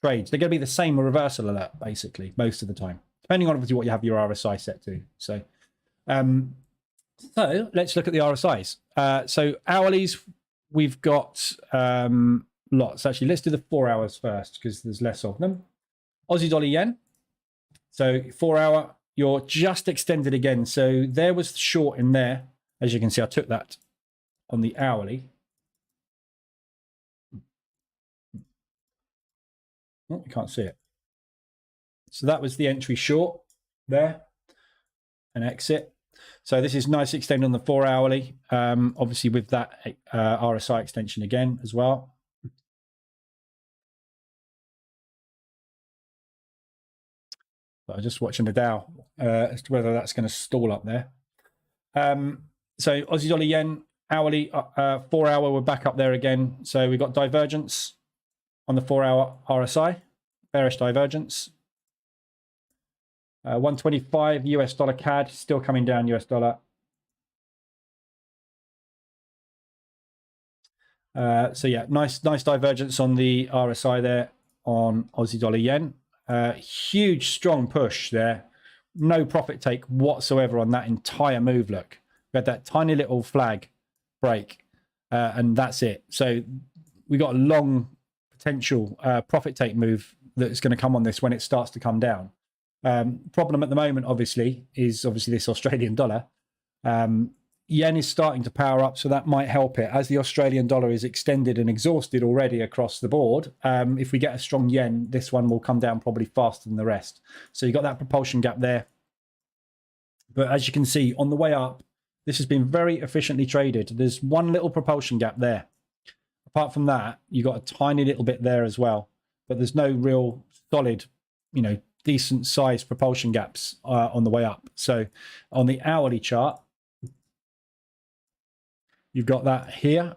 trades. They're going to be the same reversal alert, basically, most of the time, depending on obviously what you have your RSI set to. So let's look at the RSIs. So hourlies, we've got lots. Actually, let's do the 4 hours first because there's less of them. Aussie dollar yen. So 4 hour, you're just extended again. So there was short in there. As you can see, I took that on the hourly. Oh, you can't see it. So that was the entry short there, and exit. So this is nice extended on the 4 hourly, obviously with that RSI extension again as well. But I'm just watching the Dow as to whether that's going to stall up there. So Aussie dollar yen hourly, 4 hour, we're back up there again. So we've got divergence on the 4 hour RSI, bearish divergence. 125 US dollar CAD, still coming down US dollar. So yeah, nice divergence on the RSI there on Aussie dollar yen. Huge strong push there. No profit take whatsoever on that entire move. Look, we had that tiny little flag break, and that's it. So we got a long potential profit take move that's going to come on this when it starts to come down. Problem at the moment, obviously, is this Australian dollar. yen is starting to power up, so that might help it. As the Australian dollar is extended and exhausted already across the board, if we get a strong yen, this one will come down probably faster than the rest. So you got that propulsion gap there. But as you can see, on the way up, this has been very efficiently traded. There's one little propulsion gap there. Apart from that, you got a tiny little bit there as well. But there's no real solid, decent sized propulsion gaps on the way up. So on the hourly chart, you've got that here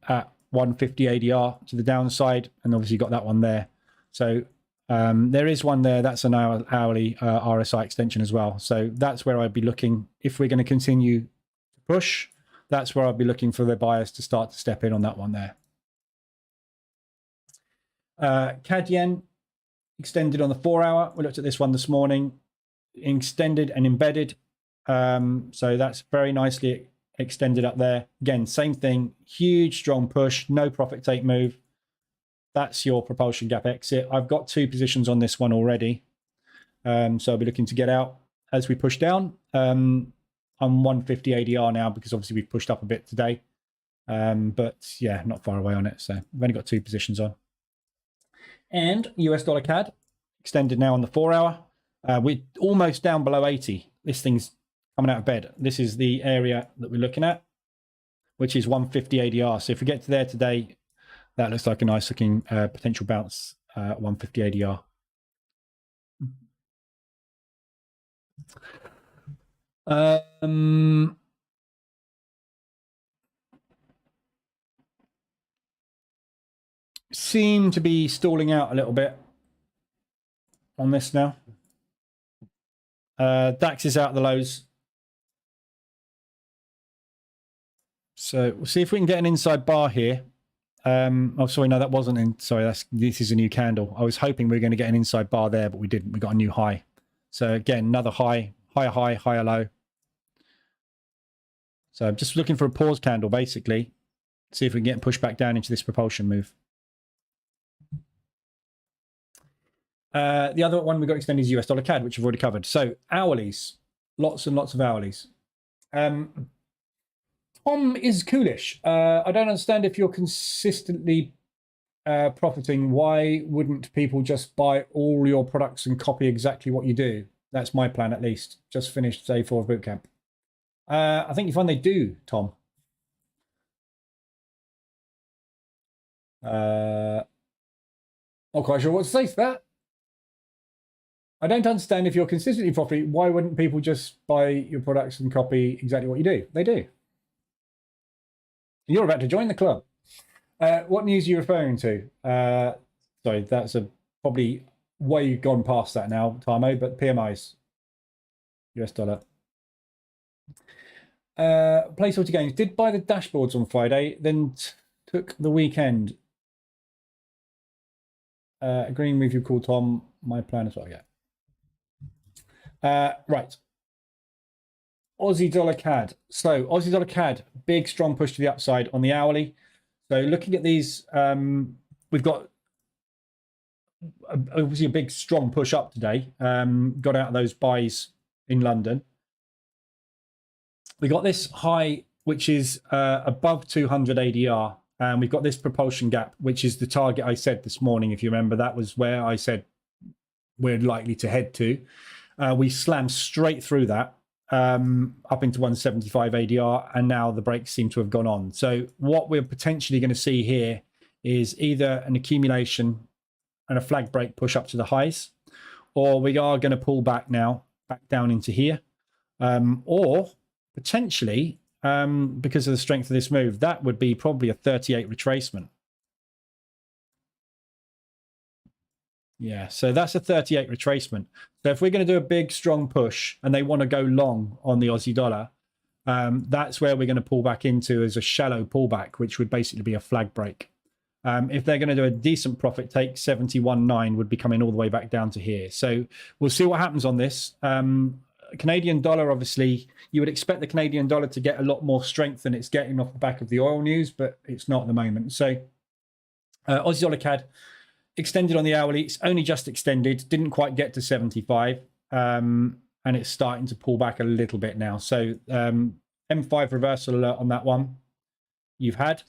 at 150 ADR to the downside, and obviously you've got that one there. So there is one there, that's an hourly RSI extension as well. So that's where I'd be looking. If we're going to continue to push, that's where I'd be looking for the buyers to start to step in on that one there. CAD yen extended on the 4 hour. We looked at this one this morning, extended and embedded. So that's very nicely extended up there. Again, same thing, huge strong push, no profit take move. That's your propulsion gap exit. I've got 2 positions on this one already. So I'll be looking to get out as we push down. I'm 150 ADR now because obviously we've pushed up a bit today. But yeah, not far away on it. So I've only got 2 positions on. And US dollar CAD extended now on the 4 hour. We're almost down below 80. This thing's coming out of bed. This is the area that we're looking at, which is 150 ADR. So if we get to there today, that looks like a nice looking potential bounce at 150 ADR. Seem to be stalling out a little bit on this now. DAX is out of the lows. So we'll see if we can get an inside bar here. Oh, sorry, no, that wasn't in. Sorry, this is a new candle. I was hoping we were going to get an inside bar there, but we didn't. We got a new high. So again, another high, higher high, higher low. So I'm just looking for a pause candle, basically. See if we can get pushed back down into this propulsion move. The other one we got extended is US dollar CAD, which we've already covered. So hourlies, lots and lots of hourlies. Tom is coolish. I don't understand if you're consistently profiting. Why wouldn't people just buy all your products and copy exactly what you do? That's my plan, at least. Just finished day 4 of Bootcamp. I think you find they do, Tom. Not quite sure what to say to that. I don't understand if you're consistently profiting. Why wouldn't people just buy your products and copy exactly what you do? They do. You're about to join the club. What news are you referring to? Sorry, that's probably way gone past that now, Tamo, but PMIs, US dollar. Placeholder gains. Did buy the dashboards on Friday, then took the weekend. Agreeing with you, call Tom. My plan is what I get. Right. Aussie dollar CAD. So Aussie dollar CAD, big strong push to the upside on the hourly. So looking at these, we've got obviously a big strong push up today. Got out of those buys in London. We got this high, which is above 200 ADR. And we've got this propulsion gap, which is the target I said this morning. If you remember, that was where I said we're likely to head to. We slammed straight through that. Up into 175 ADR, and now the breaks seem to have gone on. So what we're potentially going to see here is either an accumulation and a flag break push up to the highs, or we are going to pull back now, back down into here, or potentially, because of the strength of this move, that would be probably a 38 retracement. Yeah, so that's a 38 retracement. So if we're going to do a big, strong push and they want to go long on the Aussie dollar, that's where we're going to pull back into as a shallow pullback, which would basically be a flag break. If they're going to do a decent profit take, 71.9 would be coming all the way back down to here. So we'll see what happens on this. Canadian dollar, obviously, you would expect the Canadian dollar to get a lot more strength than it's getting off the back of the oil news, but it's not at the moment. So Aussie dollar CAD, extended on the hourly. It's only just extended, didn't quite get to 75, and it's starting to pull back a little bit now. So M5 reversal alert on that one. You've had,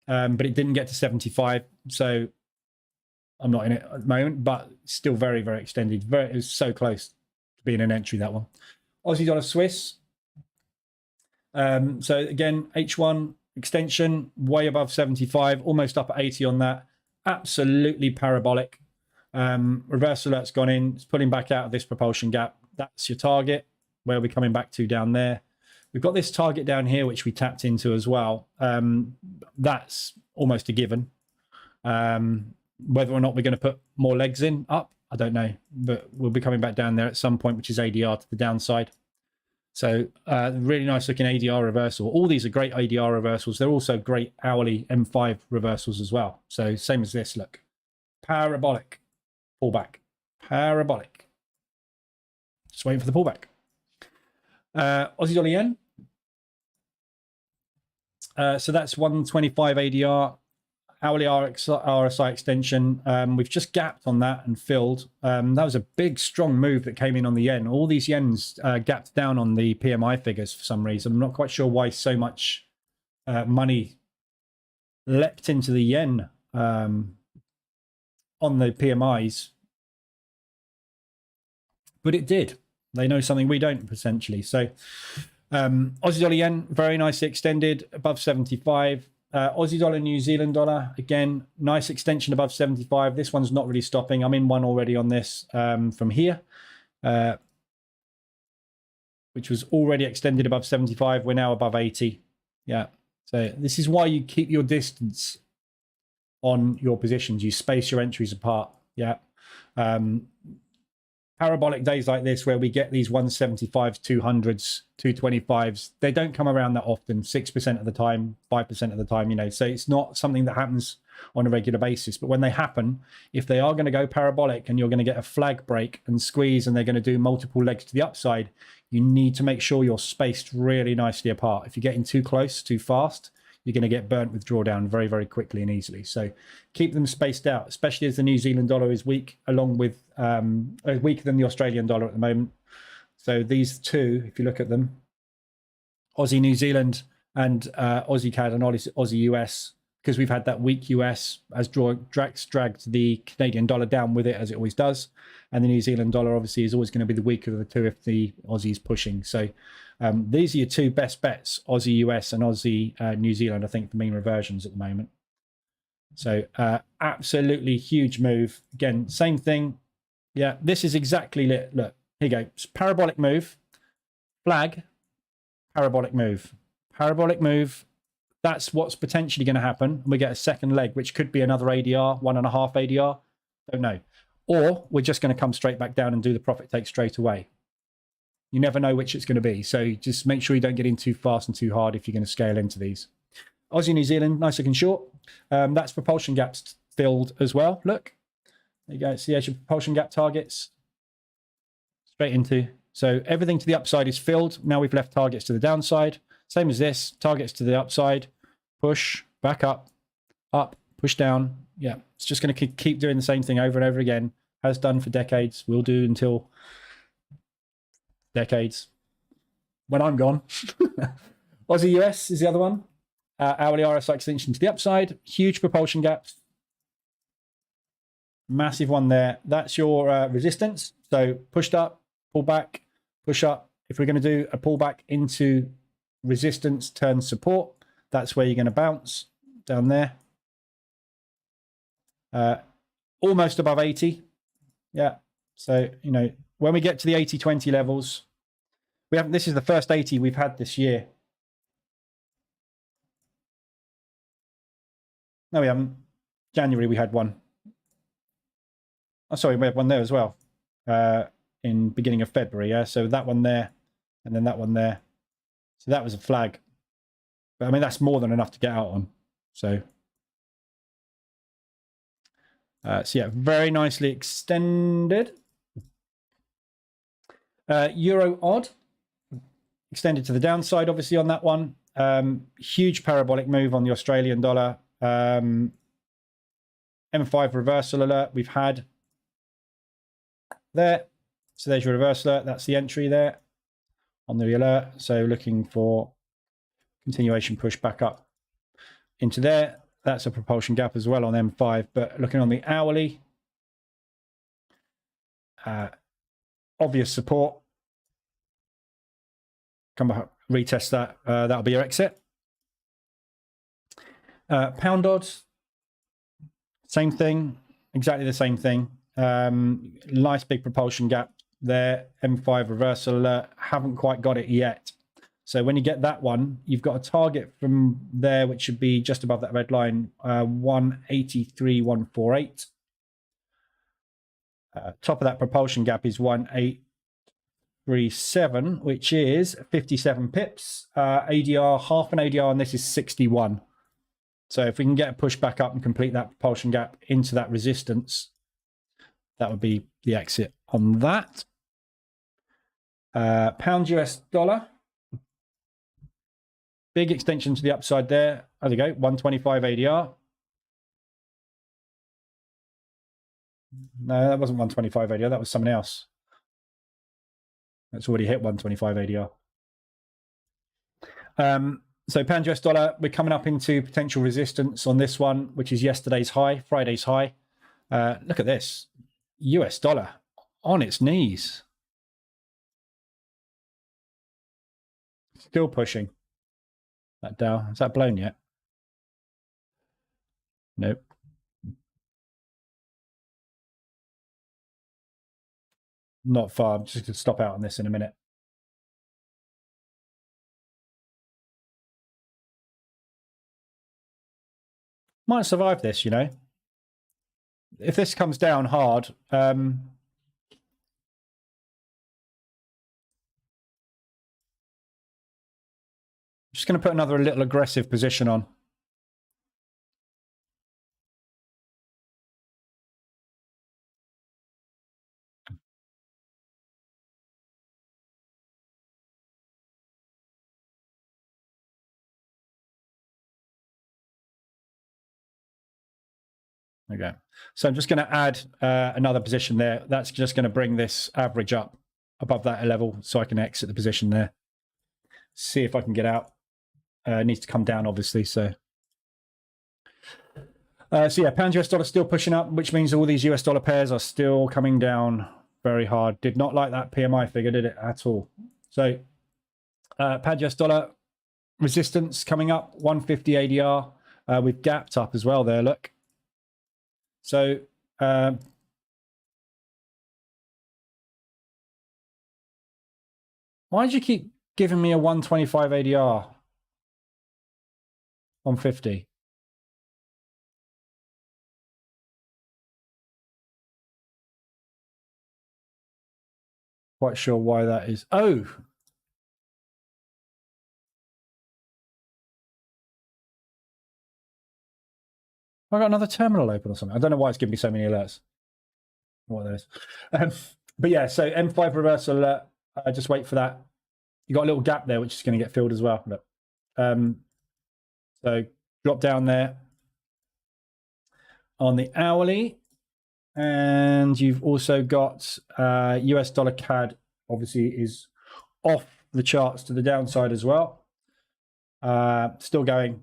but it didn't get to 75. So I'm not in it at the moment, but still very, very extended. It was so close to being an entry, that one. Aussie dollar Swiss. So again, H1 extension way above 75, almost up at 80 on that. Absolutely parabolic. Reverse alert's gone in. It's pulling back out of this propulsion gap. That's your target. Where we're coming back to down there. We've got this target down here, which we tapped into as well. That's almost a given. Whether or not we're going to put more legs in up, I don't know. But we'll be coming back down there at some point, which is ADR to the downside. So really nice looking ADR reversal. All these are great ADR reversals. They're also great hourly M5 reversals as well. So same as this, look. Parabolic. Pullback. Parabolic. Just waiting for the pullback. Aussie dollar yen. So that's 125 ADR. Hourly RSI extension. We've just gapped on that and filled. That was a big, strong move that came in on the yen. All these yens gapped down on the PMI figures for some reason. I'm not quite sure why so much money leapt into the yen on the PMIs. But it did. They know something we don't, potentially. So Aussie dollar yen, very nicely extended, above 75. Aussie dollar, New Zealand dollar, again, nice extension above 75. This one's not really stopping. I'm in one already on this from here, which was already extended above 75. We're now above 80. Yeah. So this is why you keep your distance on your positions. You space your entries apart. Yeah. Parabolic days like this where we get these 175s, 200s, 225s, they don't come around that often, 6% of the time, 5% of the time, you know, so it's not something that happens on a regular basis. But when they happen, if they are going to go parabolic and you're going to get a flag break and squeeze and they're going to do multiple legs to the upside, you need to make sure you're spaced really nicely apart. If you're getting too close, too fast, you're going to get burnt with drawdown very, very quickly and easily. So keep them spaced out, especially as the New Zealand dollar is weak, along with weaker than the Australian dollar at the moment. So these two, if you look at them, Aussie New Zealand and Aussie CAD and Aussie US, because we've had that weak US as dragged the Canadian dollar down with it, as it always does. And the New Zealand dollar obviously is always going to be the weaker of the two if the Aussie is pushing. So these are your two best bets, Aussie US and Aussie New Zealand, I think, for mean reversions at the moment. So absolutely huge move. Again, same thing. Yeah, this is exactly it. Look, here you go. It's parabolic move, flag, parabolic move, parabolic move. That's what's potentially going to happen. We get a second leg, which could be another ADR, 1.5 ADR. Don't know. Or we're just going to come straight back down and do the profit take straight away. You never know which it's going to be. So just make sure you don't get in too fast and too hard if you're going to scale into these. Aussie, New Zealand, nice looking short. That's propulsion gaps filled as well. Look, there you go. See, there's your propulsion gap targets. Straight into. So everything to the upside is filled. Now we've left targets to the downside. Same as this, targets to the upside. Push, back up, push down. Yeah, it's just going to keep doing the same thing over and over again. Has done for decades. Will do until decades. When I'm gone. Aussie US is the other one. Hourly RSI extension to the upside. Huge propulsion gaps. Massive one there. That's your resistance. So pushed up, pull back, push up. If we're going to do a pullback into resistance, turn support, that's where you're going to bounce down there. Almost above 80. Yeah. So, you know, when we get to the 80-20 levels, we haven't, this is the first 80 we've had this year. No, we haven't. January we had one. Oh, sorry, we had one there as well. In beginning of February, yeah. So that one there, and then that one there. So that was a flag. But I mean, that's more than enough to get out on. So, so yeah, very nicely extended. Euro odd, extended to the downside, obviously, on that one. Huge parabolic move on the Australian dollar. M5 reversal alert we've had there. So there's your reversal alert. That's the entry there on the alert. So looking for Continuation push back up into there. That's a propulsion gap as well on M5. But looking on the hourly, obvious support. Come back, retest that. That'll be your exit. Pound odds, same thing, exactly the same thing. Nice big propulsion gap there. M5 reversal alert. Haven't quite got it yet. So when you get that one, you've got a target from there, which should be just above that red line, 183.148. Top of that propulsion gap is 1837, which is 57 pips. ADR, half an ADR on this is 61. So if we can get a push back up and complete that propulsion gap into that resistance, that would be the exit on that. Pound US dollar. Big extension to the upside there. There we go, 125 ADR. No, that wasn't 125 ADR. That was someone else. That's already hit 125 ADR. So pound US dollar, we're coming up into potential resistance on this one, which is yesterday's high, Friday's high. Look at this. US dollar on its knees. Still pushing. That down. Is that blown yet? Nope. Not far. I'm just going to stop out on this in a minute. Might survive this, you know. If this comes down hard, just going to put another little aggressive position on. Okay, so I'm just going to add another position there. That's just going to bring this average up above that level so I can exit the position there. See if I can get out. It needs to come down, obviously. So yeah, pound US dollar still pushing up, which means all these US dollar pairs are still coming down very hard. Did not like that PMI figure, did it, at all? So pound US dollar resistance coming up, 150 ADR. We've gapped up as well there, look. So why did you keep giving me a 125 ADR? 150. Quite sure why that is. Oh. I got another terminal open or something. I don't know why it's giving me so many alerts. What are those? But yeah, so M5 reversal alert. Just wait for that. You got a little gap there, which is going to get filled as well. Look. So drop down there on the hourly. And you've also got US dollar CAD, obviously, is off the charts to the downside as well. Still going,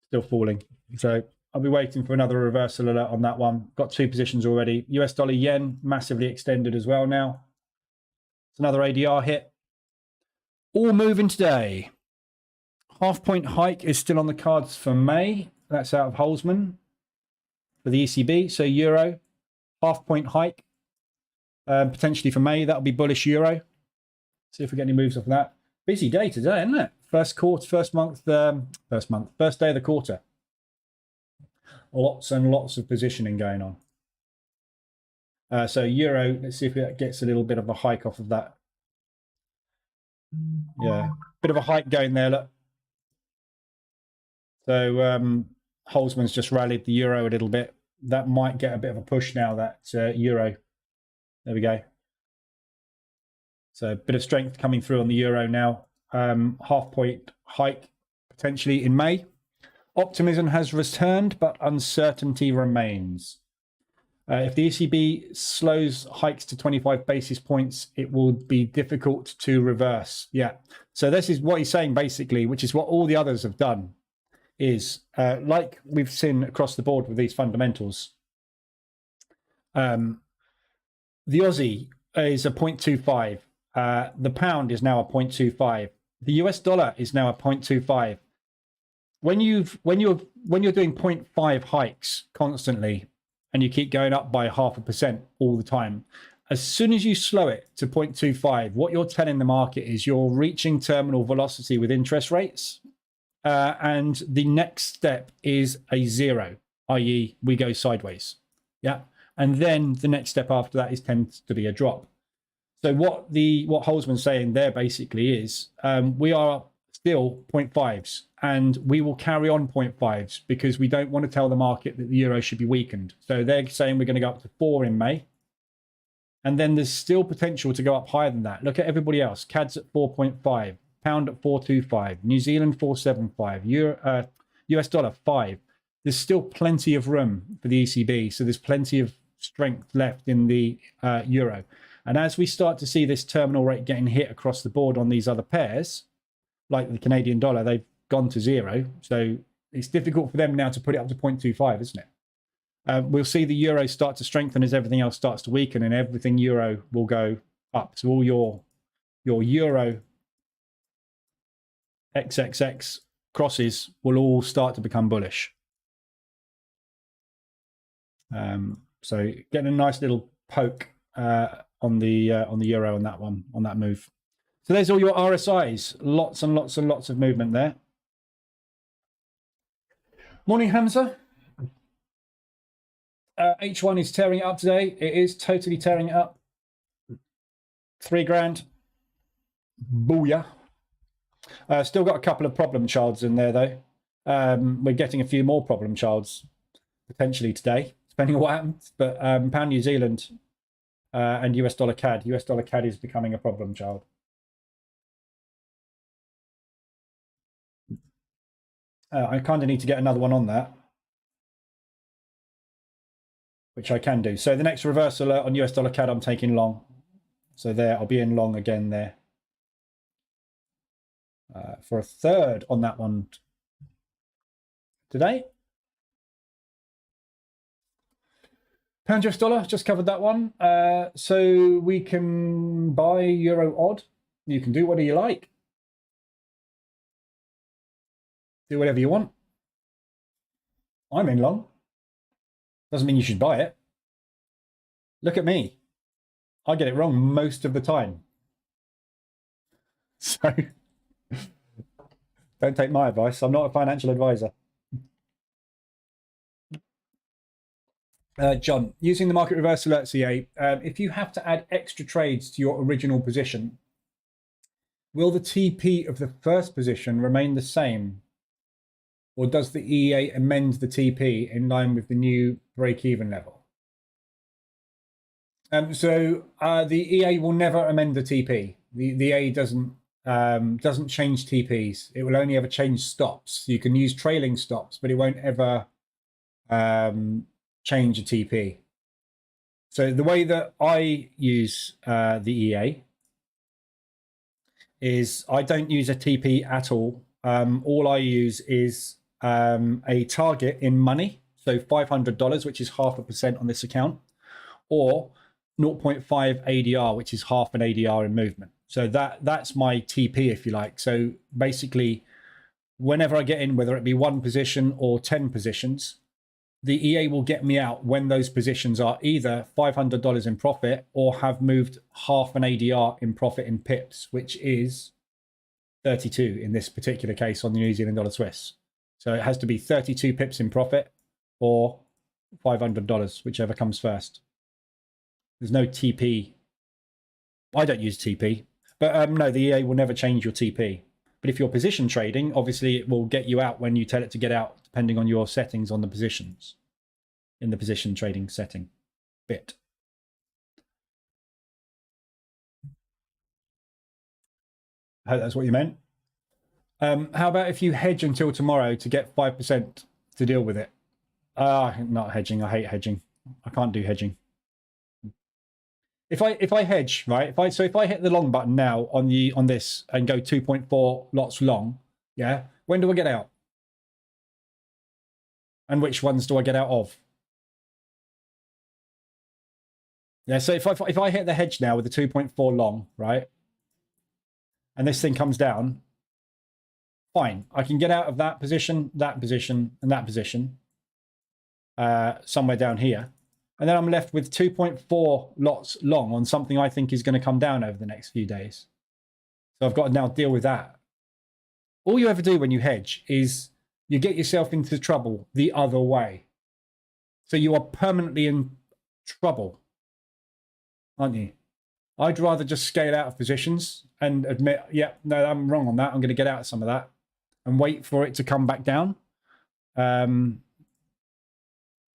still falling. So I'll be waiting for another reversal alert on that one. Got two positions already. US dollar yen, massively extended as well now. It's another ADR hit. All moving today. Half-point hike is still on the cards for May. That's out of Holzman for the ECB. So euro, half-point hike, potentially for May. That'll be bullish euro. See if we get any moves off of that. Busy day today, isn't it? First day of the quarter. Lots and lots of positioning going on. So euro, let's see if it gets a little bit of a hike off of that. Yeah, bit of a hike going there, look. So Holzman's just rallied the euro a little bit. That might get a bit of a push now, that euro. There we go. So a bit of strength coming through on the euro now. Half-point hike potentially in May. Optimism has returned, but uncertainty remains. If the ECB slows hikes to 25 basis points, it will be difficult to reverse. Yeah. So this is what he's saying basically, which is what all the others have done, is like we've seen across the board with these fundamentals. The Aussie is a 0.25. The pound is now a 0.25. The US dollar is now a 0.25. When you're doing 0.5 hikes constantly, and you keep going up by 0.5% all the time, as soon as you slow it to 0.25, what you're telling the market is you're reaching terminal velocity with interest rates, and the next step is a zero, i.e. we go sideways. Yeah. And then the next step after that tends to be a drop. So what Holzman's saying there basically is we are still 0.5s, and we will carry on 0.5s because we don't want to tell the market that the euro should be weakened. So they're saying we're going to go up to 4 in May. And then there's still potential to go up higher than that. Look at everybody else. CAD's at 4.5, pound at 4.25, New Zealand 4.75, US dollar 5. There's still plenty of room for the ECB. So there's plenty of strength left in the euro. And as we start to see this terminal rate getting hit across the board on these other pairs, like the Canadian dollar, they've gone to 0. So it's difficult for them now to put it up to 0.25, isn't it? We'll see the euro start to strengthen as everything else starts to weaken, and everything euro will go up. So all your euro XXX crosses will all start to become bullish. So getting a nice little poke on the euro on that one, on that move. So there's all your RSIs. Lots and lots and lots of movement there. Morning, Hamza. H1 is tearing it up today. It is totally tearing it up. 3 grand. Booyah. Still got a couple of problem childs in there, though. We're getting a few more problem childs potentially today, depending on what happens. But pound New Zealand and US dollar CAD. US dollar CAD is becoming a problem child. I kind of need to get another one on that, which I can do. So the next reversal on US dollar CAD, I'm taking long. So there, I'll be in long again there. For a third on that one today. Pound US dollar, just covered that one. So we can buy euro odd. You can do whatever you like. Do whatever you want. I'm in long. Doesn't mean you should buy it. Look at me. I get it wrong most of the time. So don't take my advice. I'm not a financial advisor. John, using the market reverse alerts EA, if you have to add extra trades to your original position, will the TP of the first position remain the same? Or does the EA amend the TP in line with the new break-even level? So the EA will never amend the TP. The EA doesn't change TPs. It will only ever change stops. You can use trailing stops, but it won't ever change a TP. So the way that I use the EA is I don't use a TP at all. All I use is a target in money, so $500, which is 0.5% on this account, or 0.5 ADR, which is half an ADR in movement. So that's my TP, if you like. So basically, whenever I get in, whether it be 1 position or 10 positions, the EA will get me out when those positions are either $500 in profit or have moved half an ADR in profit in pips, which is 32 in this particular case on the New Zealand dollar Swiss. So it has to be 32 pips in profit or $500, whichever comes first. There's no TP. I don't use TP, but no, the EA will never change your TP. But if you're position trading, obviously it will get you out when you tell it to get out, depending on your settings on the positions in the position trading setting bit. I hope that's what you meant. How about if you hedge until tomorrow to get 5% to deal with it? Not hedging. I hate hedging. I can't do hedging. If I hedge, right? If I hit the long button now on this and go 2.4 lots long, yeah, when do I get out? And which ones do I get out of? Yeah, so if I hit the hedge now with the 2.4 long, right, and this thing comes down, fine. I can get out of that position, and that position, somewhere down here. And then I'm left with 2.4 lots long on something I think is going to come down over the next few days. So I've got to now deal with that. All you ever do when you hedge is you get yourself into trouble the other way. So you are permanently in trouble, aren't you? I'd rather just scale out of positions and admit, yeah, no, I'm wrong on that. I'm going to get out of some of that and wait for it to come back down.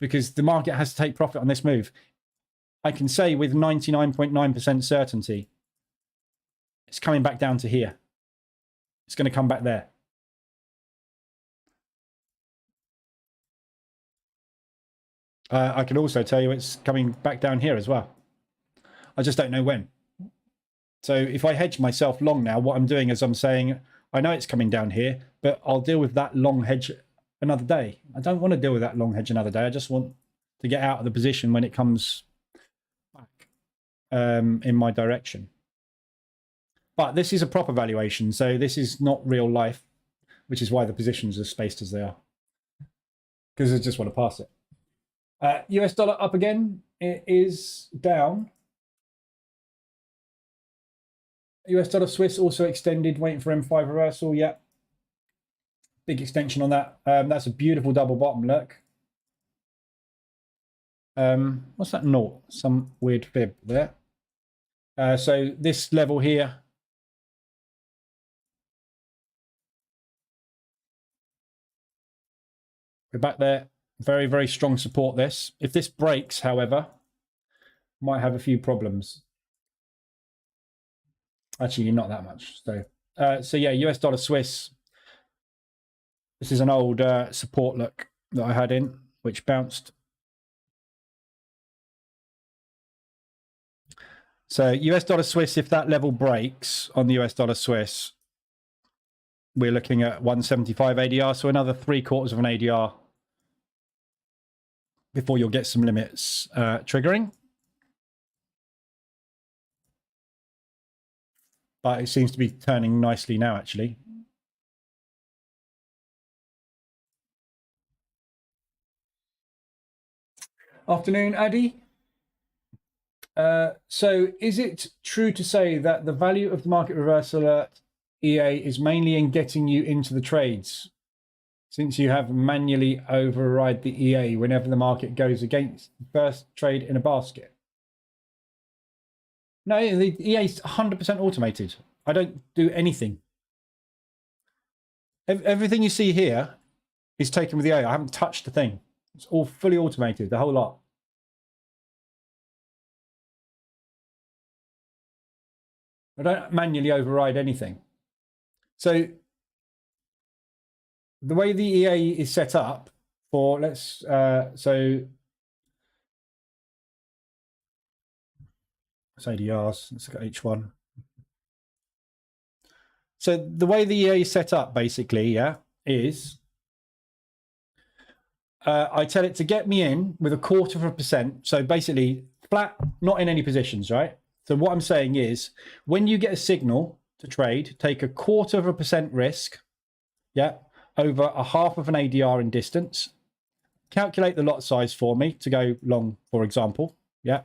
Because the market has to take profit on this move. I can say with 99.9% certainty, it's coming back down to here. It's going to come back there. I can also tell you it's coming back down here as well. I just don't know when. So if I hedge myself long now, what I'm doing is I'm saying, I know it's coming down here, but I'll deal with that long hedge another day. I don't want to deal with that long hedge another day. I just want to get out of the position when it comes back in my direction. But this is a proper valuation, so this is not real life, which is why the positions are spaced as they are. Because I just want to pass it. US dollar up again. It is down. US dollar Swiss also extended, waiting for M5 reversal. Yeah. Big extension on that. That's a beautiful double bottom, look. What's that naught? Some weird fib there. So this level here. We're back there. Very, very strong support this. If this breaks, however, might have a few problems. Actually, not that much. So yeah, US dollar Swiss. This is an old support look that I had in, which bounced. So US dollar Swiss, if that level breaks on the US dollar Swiss, we're looking at 175 ADR, so another 3/4 of an ADR before you'll get some limits triggering. But it seems to be turning nicely now, actually. Afternoon, Addy. So is it true to say that the value of the market reversal at EA is mainly in getting you into the trades, since you have manually override the EA whenever the market goes against the first trade in a basket? No, the EA is 100% automated. I don't do anything. Everything you see here is taken with the EA. I haven't touched the thing. It's all fully automated, the whole lot. I don't manually override anything. So the way the EA is set up for, let's ADRs, let's look at H1. So the way the EA is set up, basically, yeah, is I tell it to get me in with 0.25%. So basically flat, not in any positions, right? So what I'm saying is, when you get a signal to trade, take 0.25% risk, yeah, over 1/2 of an ADR in distance. Calculate the lot size for me to go long, for example, yeah.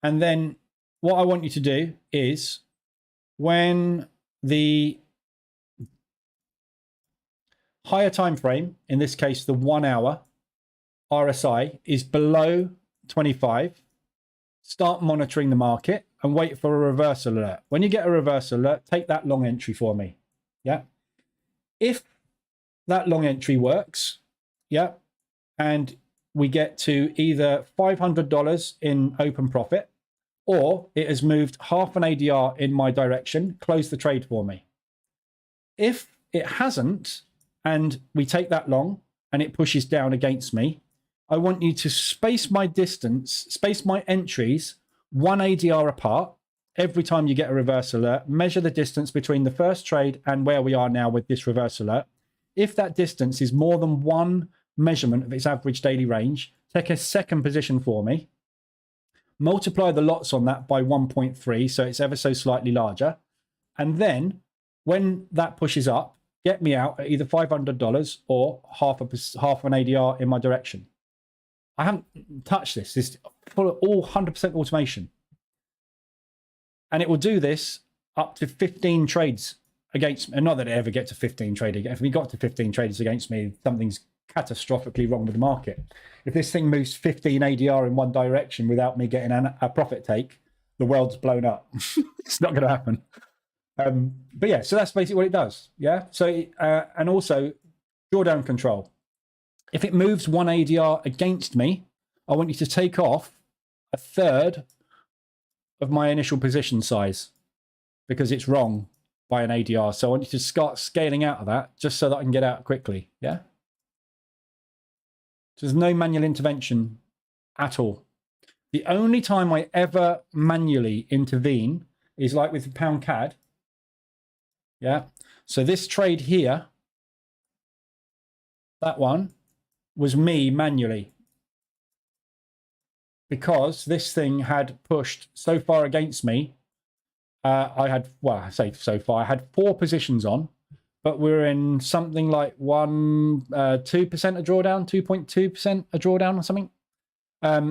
And then what I want you to do is, when the higher time frame, in this case the 1 hour RSI, is below 25, start monitoring the market and wait for a reversal alert. When you get a reversal alert, take that long entry for me. Yeah. If that long entry works, yeah, and we get to either $500 in open profit, or it has moved 1/2 an ADR in my direction, close the trade for me. If it hasn't, and we take that long and it pushes down against me, I want you to space my distance, space my entries 1 ADR apart every time you get a reverse alert. Measure the distance between the first trade and where we are now with this reverse alert. If that distance is more than one measurement of its average daily range, take a second position for me. Multiply the lots on that by 1.3, so it's ever so slightly larger. And then when that pushes up, get me out at either $500 or half an ADR in my direction. I haven't touched this. This is full of all 100% automation. And it will do this up to 15 trades against me. Not that it ever gets to 15 trades. If we got to 15 trades against me, something's catastrophically wrong with the market. If this thing moves 15 ADR in one direction without me getting a profit take, the world's blown up. It's not going to happen. But yeah, so that's basically what it does. Yeah. So, and also drawdown control. If it moves 1 ADR against me, I want you to take off a third of my initial position size because it's wrong by an ADR. So I want you to start scaling out of that just so that I can get out quickly. Yeah. So there's no manual intervention at all. The only time I ever manually intervene is like with the pound CAD. Yeah. So this trade here, that one was me manually, because this thing had pushed so far against me. I had, well, I say so far, I had 4 positions on, but we're in something like 2% a drawdown, 2.2% a drawdown or something.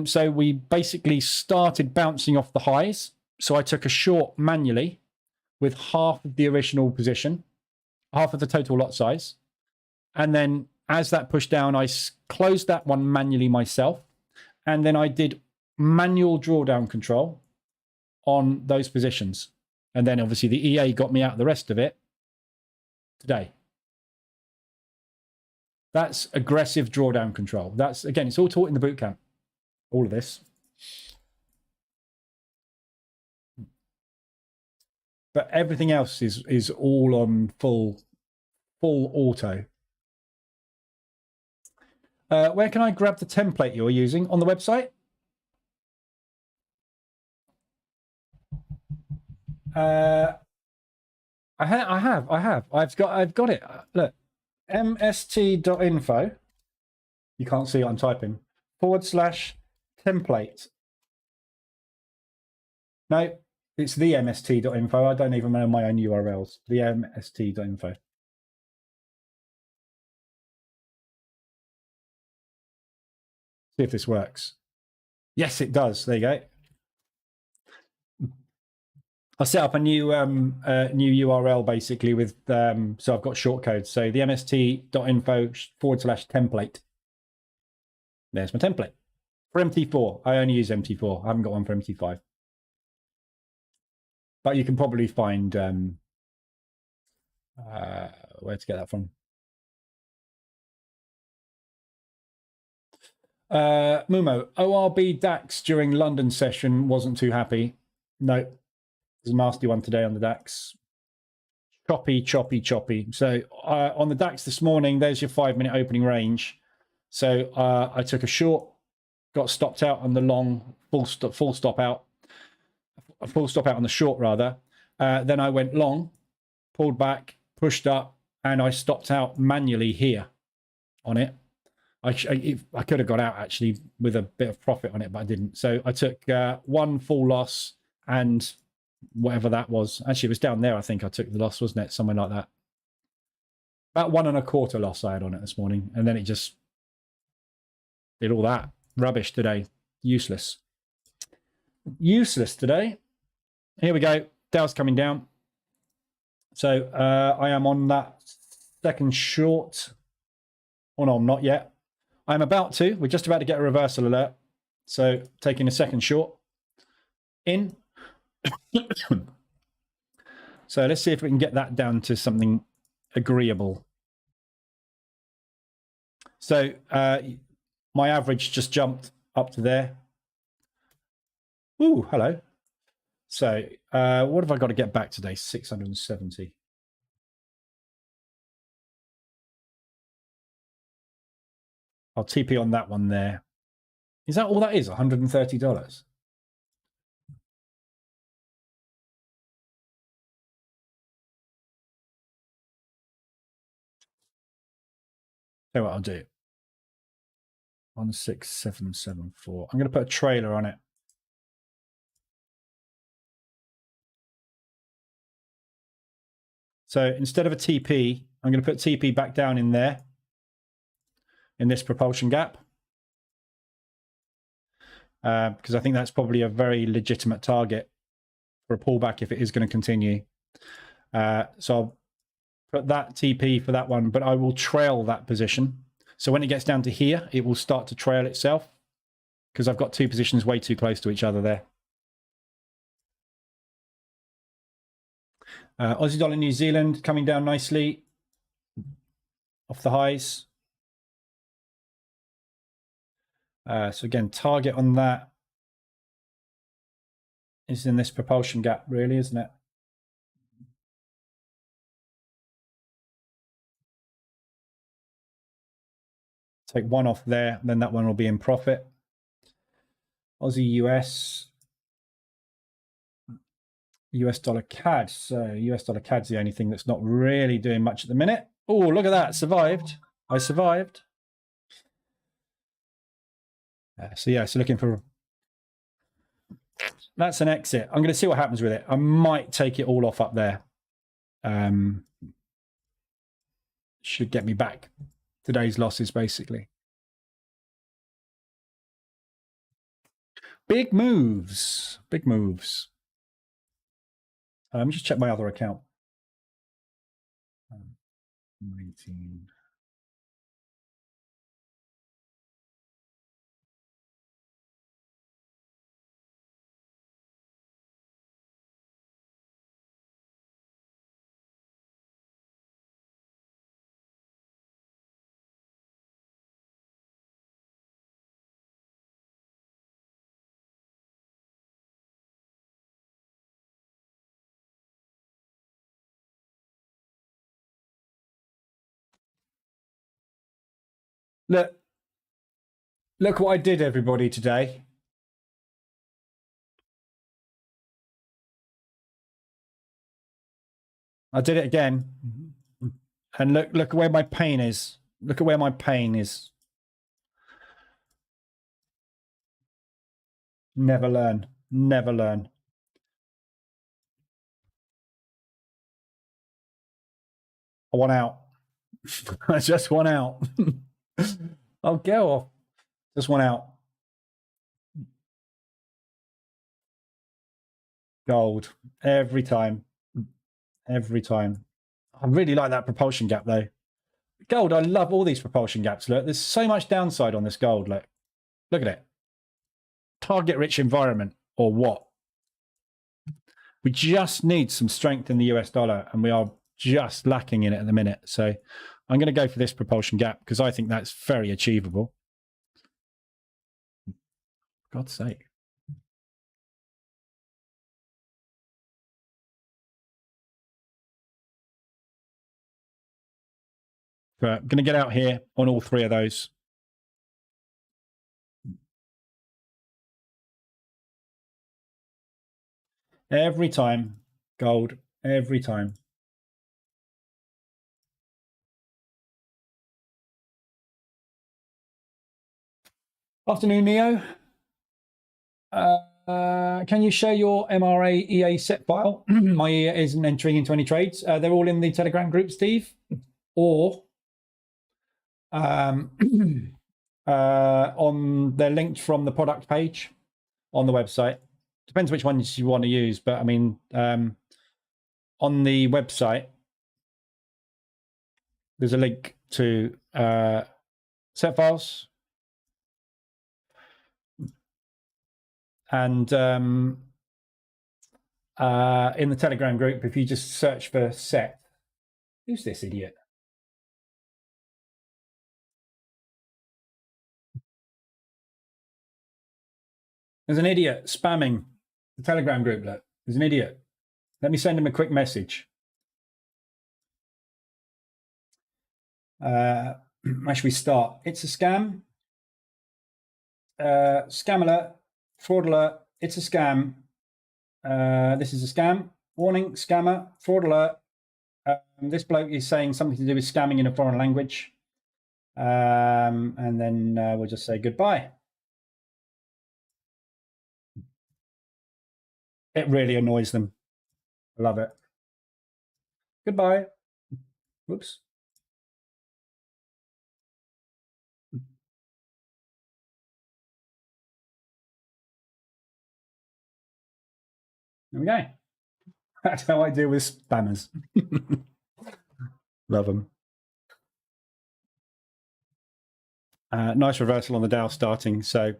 So we basically started bouncing off the highs. So I took a short manually with half of the original position, half of the total lot size. And then as that pushed down, I closed that one manually myself. And then I did manual drawdown control on those positions. And then obviously the EA got me out of the rest of it today. That's aggressive drawdown control. That's, again, it's all taught in the bootcamp, all of this. But everything else is all on full auto. Where can I grab the template you're using? On the website? I have. I've got it. Look, mst.info. You can't see it, I'm typing. /template. No, it's the mst.info. I don't even know my own URLs. The mst.info. See if this works. Yes, it does. There you go. I set up a new URL basically with so I've got shortcodes. So the mst.info/template. There's my template for MT4. I only use MT4. I haven't got one for MT5. But you can probably find where to get that from. Mumo, ORB DAX during London session wasn't too happy. No, there's a nasty one today on the DAX. Choppy. So on the DAX this morning, there's your 5-minute opening range. So I took a short, got stopped out on the long, full stop out on the short rather. Then I went long, pulled back, pushed up, and I stopped out manually here on it. I could have got out actually with a bit of profit on it, but I didn't. So I took 1 full loss and whatever that was. Actually, it was down there. I think I took the loss, wasn't it? Somewhere like that. About 1 1/4 loss I had on it this morning. And then it just did all that rubbish today. Useless today. Here we go. Dow's coming down. So I am on that second short. Oh no, I'm not yet. I'm about to. We're just about to get a reversal alert. So taking a second short in. So let's see if we can get that down to something agreeable. So my average just jumped up to there. Ooh, hello. So what have I got to get back today? 670. I'll TP on that one there. Is that all that is? $130? Tell you what I'll do. 16774. I'm going to put a trailer on it. So instead of a TP, I'm going to put TP back down in there, in this propulsion gap, because I think that's probably a very legitimate target for a pullback if it is going to continue. So I'll put that TP for that one, but I will trail that position. So when it gets down to here, it will start to trail itself because I've got two positions way too close to each other there. Aussie dollar, New Zealand coming down nicely off the highs. So again, target on that is in this propulsion gap, really, isn't it? Take one off there, then that one will be in profit. Aussie US, US dollar CAD. So US dollar CAD's the only thing that's not really doing much at the minute. Oh, look at that, survived. I survived. So yeah, so looking for, that's an exit. I'm going to see what happens with it. I might take it all off up there. Should get me back today's losses, basically. Big moves, big moves. Let me just check my other account. 19. Look what I did, everybody, today. I did it again. And look where my pain is. Look at where my pain is. Never learn. Never learn. I want out. I just want out. I'll go off. Just want out. Gold. Every time. Every time. I really like that propulsion gap, though. Gold, I love all these propulsion gaps. Look, there's so much downside on this gold. Look at it. Target-rich environment, or what? We just need some strength in the US dollar, and we are just lacking in it at the minute. So I'm going to go for this propulsion gap because I think that's very achievable. For God's sake. But I'm going to get out here on all three of those. Every time, gold, every time. Afternoon, Neo. Can you share your MRA EA set file? My EA isn't entering into any trades. They're all in the Telegram group, Steve. Or on they're linked from the product page on the website. Depends which ones you want to use, but I mean, on the website, there's a link to set files. And in the Telegram group, if you just search for set, who's this idiot? There's an idiot spamming the Telegram group. Look, there's an idiot. Let me send him a quick message. Where should we start? It's a scam. Scam alert, fraud alert, it's a scam. This is a scam. Warning, scammer, fraud alert. This bloke is saying something to do with scamming in a foreign language. And then we'll just say goodbye. It really annoys them. I love it. Goodbye. Whoops. There we go. That's how I deal with spammers. Love them. Nice reversal on the Dow starting. So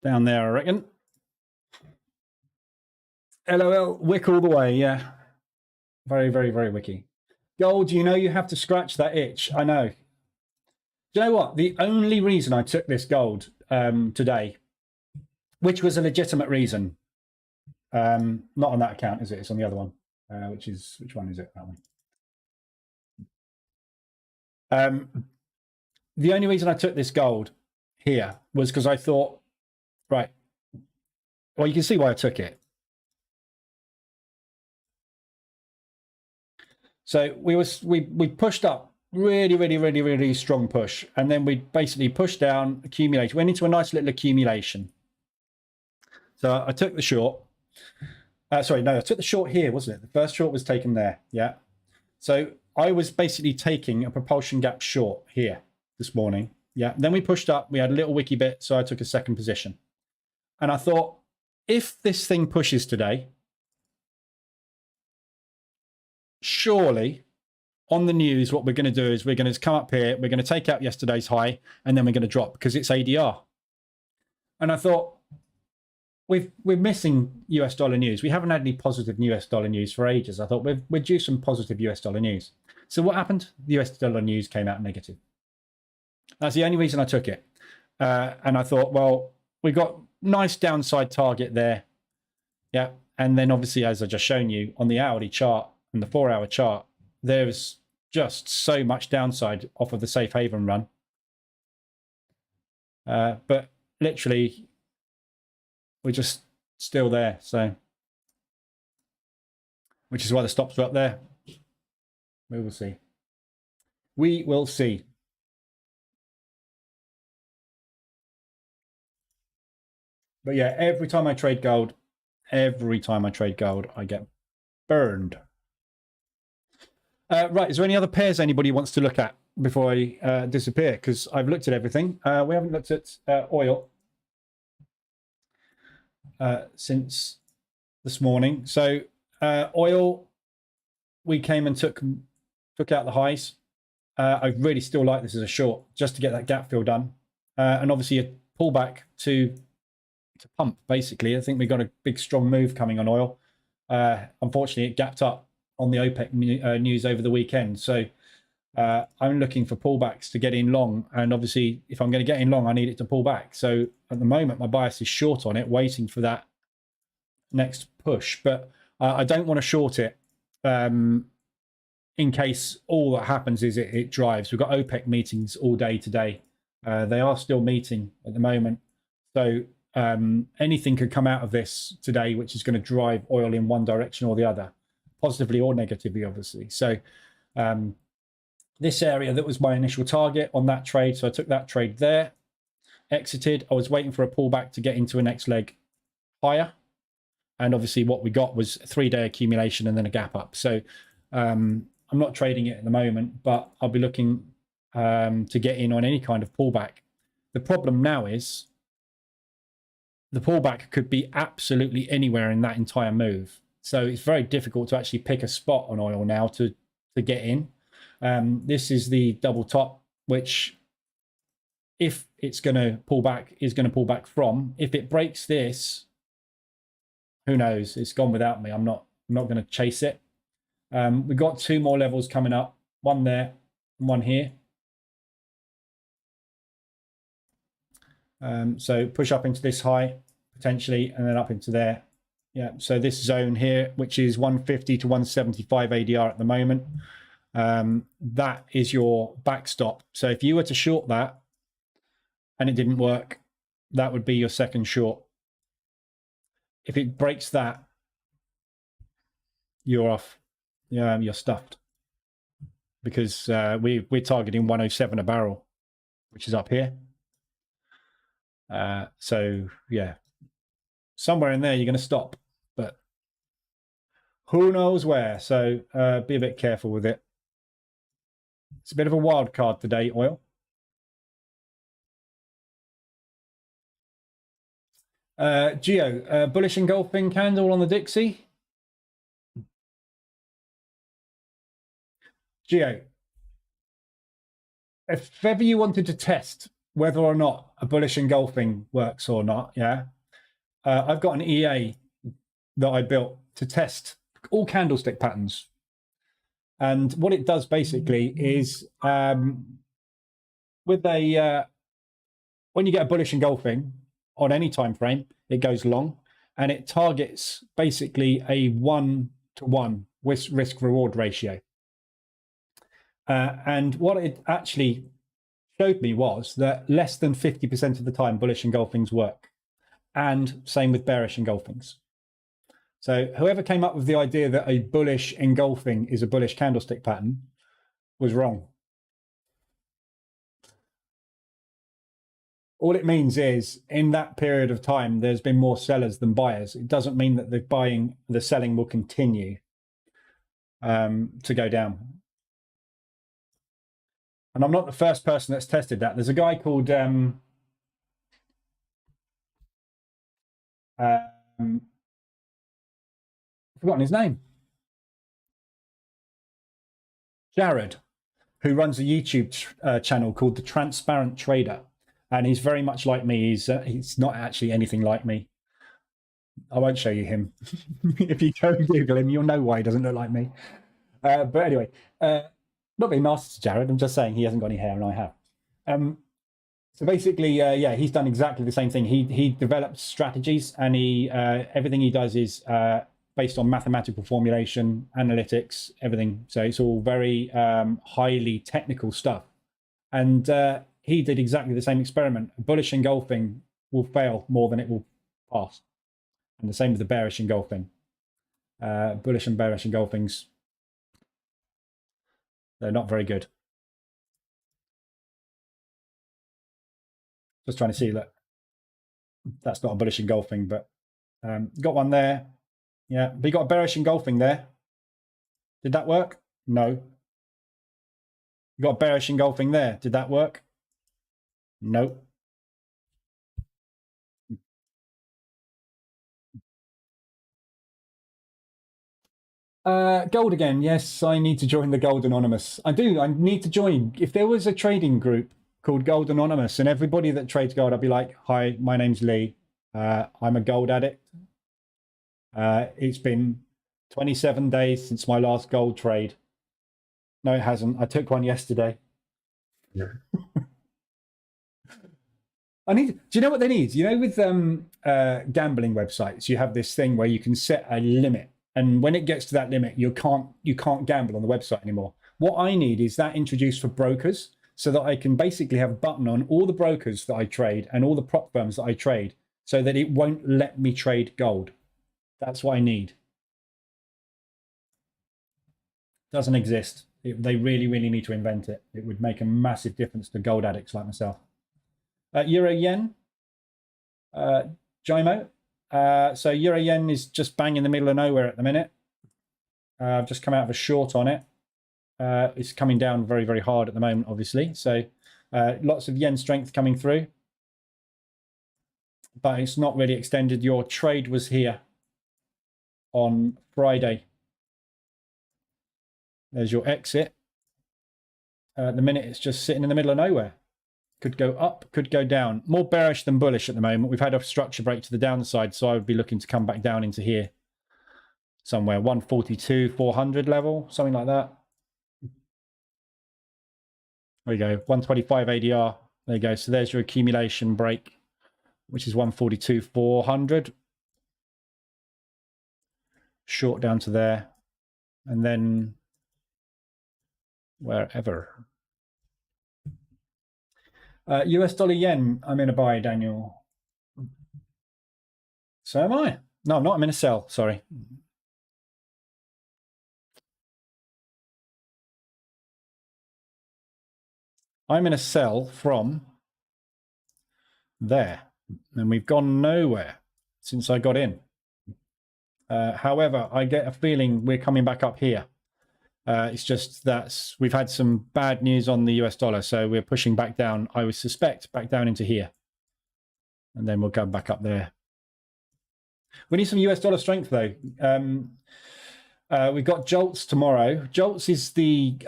down there, I reckon. LOL, wick all the way. Yeah. Very, very, very wicky. Gold, you know you have to scratch that itch. I know. Do you know what? The only reason I took this gold today, which was a legitimate reason, not on that account, is it? It's on the other one, which one is it? That one. The only reason I took this gold here was because I thought, right, well, you can see why I took it. So we pushed up, really strong push, and then we basically pushed down, accumulate, went into a nice little accumulation. So I took the short. Sorry, no, I took the short here, wasn't it? The first short was taken there. Yeah. So I was basically taking a propulsion gap short here this morning. Yeah. Then we pushed up. We had a little wicky bit, so I took a second position. And I thought, if this thing pushes today, surely on the news, what we're going to do is we're going to come up here, we're going to take out yesterday's high, and then we're going to drop because it's ADR. And I thought, we're missing US dollar news. We haven't had any positive US dollar news for ages. I thought we're due some positive US dollar news. So what happened? The US dollar news came out negative. That's the only reason I took it. And I thought, well, we got nice downside target there. Yeah. And then obviously, as I just shown you on the hourly chart and the 4-hour chart, there's just so much downside off of the safe haven run. But literally, we're just still there. So, which is why the stops are up there. We will see. We will see. But yeah, every time I trade gold, I get burned. Right, is there any other pairs anybody wants to look at before I disappear? Because I've looked at everything. We haven't looked at oil since this morning. So oil, we came and took out the highs. I really still like this as a short, just to get that gap fill done. And obviously a pullback to pump, basically. I think we got a big, strong move coming on oil. Unfortunately, it gapped up on the OPEC news over the weekend. So I'm looking for pullbacks to get in long. And obviously, if I'm going to get in long, I need it to pull back. So at the moment, my bias is short on it, waiting for that next push. But I don't want to short it in case all that happens is it drives. We've got OPEC meetings all day today. They are still meeting at the moment. So anything could come out of this today, which is going to drive oil in one direction or the other, positively or negatively, obviously. So this area, that was my initial target on that trade. So I took that trade there, exited. I was waiting for a pullback to get into a next leg higher. And obviously what we got was a 3-day accumulation and then a gap up. So I'm not trading it at the moment, but I'll be looking to get in on any kind of pullback. The problem now is the pullback could be absolutely anywhere in that entire move. So it's very difficult to actually pick a spot on oil now to get in. This is the double top, which if it's going to pull back, is going to pull back from. If it breaks this, who knows? It's gone without me. I'm not going to chase it. We've got 2 more levels coming up, one there and one here. So push up into this high potentially, and then up into there. Yeah. So this zone here, which is 150 to 175 ADR at the moment, that is your backstop. So if you were to short that, and it didn't work, that would be your second short. If it breaks that, you're off. You're stuffed, because we're targeting 107 a barrel, which is up here. So yeah, somewhere in there you're going to stop, but who knows where. So be a bit careful with it. It's a bit of a wild card today, oil. Geo, bullish engulfing candle on the Dixie. Geo, if ever you wanted to test whether or not a bullish engulfing works or not, yeah, I've got an EA that I built to test all candlestick patterns. And what it does basically is with a when you get a bullish engulfing on any time frame, it goes long, and it targets basically a 1-to-1 risk reward ratio. And what it actually showed me was that less than 50% of the time bullish engulfings work, and same with bearish engulfings. So whoever came up with the idea that a bullish engulfing is a bullish candlestick pattern was wrong. All it means is in that period of time, there's been more sellers than buyers. It doesn't mean that the selling will continue to go down. And I'm not the first person that's tested that. There's a guy called I've forgotten his name. Jared, who runs a YouTube channel called The Transparent Trader. And he's very much like me. He's not actually anything like me. I won't show you him. If you go and Google him, you'll know why he doesn't look like me. But anyway, not being nasty to Jared. I'm just saying he hasn't got any hair and I have. So basically, yeah, he's done exactly the same thing. He develops strategies, and everything he does is based on mathematical formulation, analytics, everything. So it's all very highly technical stuff. And he did exactly the same experiment. Bullish engulfing will fail more than it will pass. And the same with the bearish engulfing. Bullish and bearish engulfings, they're not very good. Just trying to see, look, that's not a bullish engulfing, but got one there. Yeah, but you got a bearish engulfing there. Did that work? No. You got a bearish engulfing there. Did that work? No. Gold again. Yes, I need to join the Gold Anonymous. I do. I need to join. If there was a trading group called Gold Anonymous, and everybody that trades gold, I'd be like, hi, my name's Lee. I'm a gold addict. It's been 27 days since my last gold trade. No, it hasn't. I took one yesterday. Yeah. Do you know what they need? You know, with gambling websites, you have this thing where you can set a limit, and when it gets to that limit, you can't gamble on the website anymore. What I need is that introduced for brokers, so that I can basically have a button on all the brokers that I trade and all the prop firms that I trade, so that it won't let me trade gold. That's what I need. Doesn't exist. They really, really need to invent it. It would make a massive difference to gold addicts like myself. Euro yen, Jimo. So Euro yen is just bang in the middle of nowhere at the minute. I've just come out of a short on it. It's coming down very, very hard at the moment, obviously. So lots of yen strength coming through, but it's not really extended. Your trade was here on Friday. There's your exit. At the minute, it's just sitting in the middle of nowhere. Could go up, could go down. More bearish than bullish at the moment. We've had a structure break to the downside, so I would be looking to come back down into here somewhere, 142, 400 level, something like that. There you go, 125 ADR. There you go. So there's your accumulation break, which is 142, 400. Short down to there. And then wherever. US dollar yen, I'm in a buy, Daniel. So am I. No, I'm not. I'm in a sell. Sorry. I'm in a sell from there, and we've gone nowhere since I got in. However, I get a feeling we're coming back up here. It's just that we've had some bad news on the US dollar, so we're pushing back down, I would suspect, back down into here. And then we'll go back up there. We need some US dollar strength, though. We've got Jolts tomorrow. Jolts is the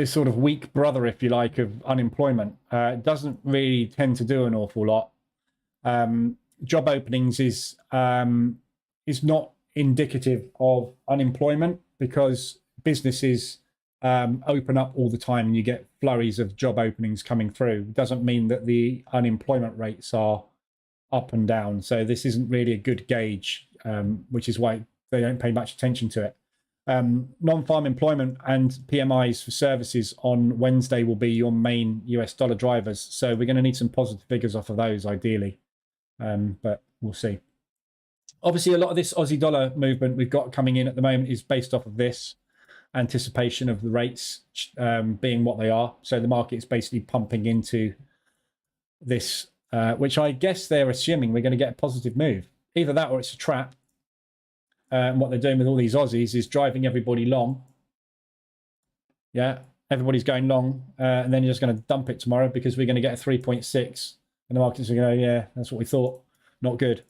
sort of weak brother, if you like, of unemployment. It doesn't really tend to do an awful lot. Job openings is not indicative of unemployment because businesses open up all the time and you get flurries of job openings coming through. It doesn't mean that the unemployment rates are up and down. So this isn't really a good gauge, which is why they don't pay much attention to it. Non-farm employment and PMIs for services on Wednesday will be your main US dollar drivers. So we're going to need some positive figures off of those ideally, but we'll see. Obviously, a lot of this Aussie dollar movement we've got coming in at the moment is based off of this anticipation of the rates being what they are. So the market is basically pumping into this, which I guess they're assuming we're going to get a positive move. Either that or it's a trap. And what they're doing with all these Aussies is driving everybody long. Yeah, everybody's going long, and then you're just going to dump it tomorrow because we're going to get a 3.6, and the markets are going to go, yeah, that's what we thought. Not good.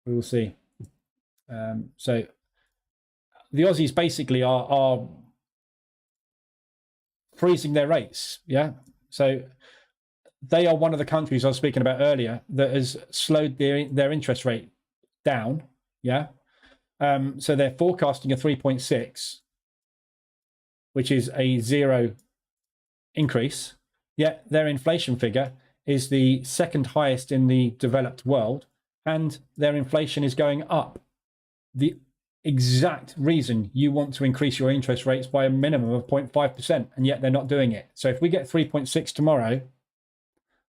We will see. So the Aussies basically are freezing their rates. Yeah, so they are one of the countries I was speaking about earlier that has slowed their interest rate down. Yeah, so they're forecasting a 3.6, which is a 0 increase. Yet their inflation figure is the second highest in the developed world, and their inflation is going up. The exact reason you want to increase your interest rates by a minimum of 0.5%, and yet they're not doing it. So if we get 3.6 tomorrow,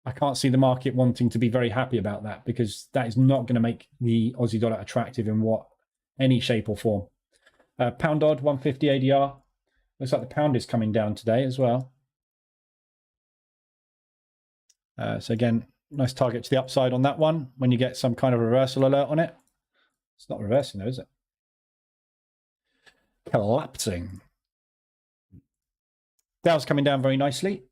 I can't see the market wanting to be very happy about that, because that is not going to make the Aussie dollar attractive in any shape or form. Pound odd 150 ADR. Looks like the pound is coming down today as well. So again, nice target to the upside on that one when you get some kind of reversal alert on it. It's not reversing though, is it? Collapsing. Dow's coming down very nicely.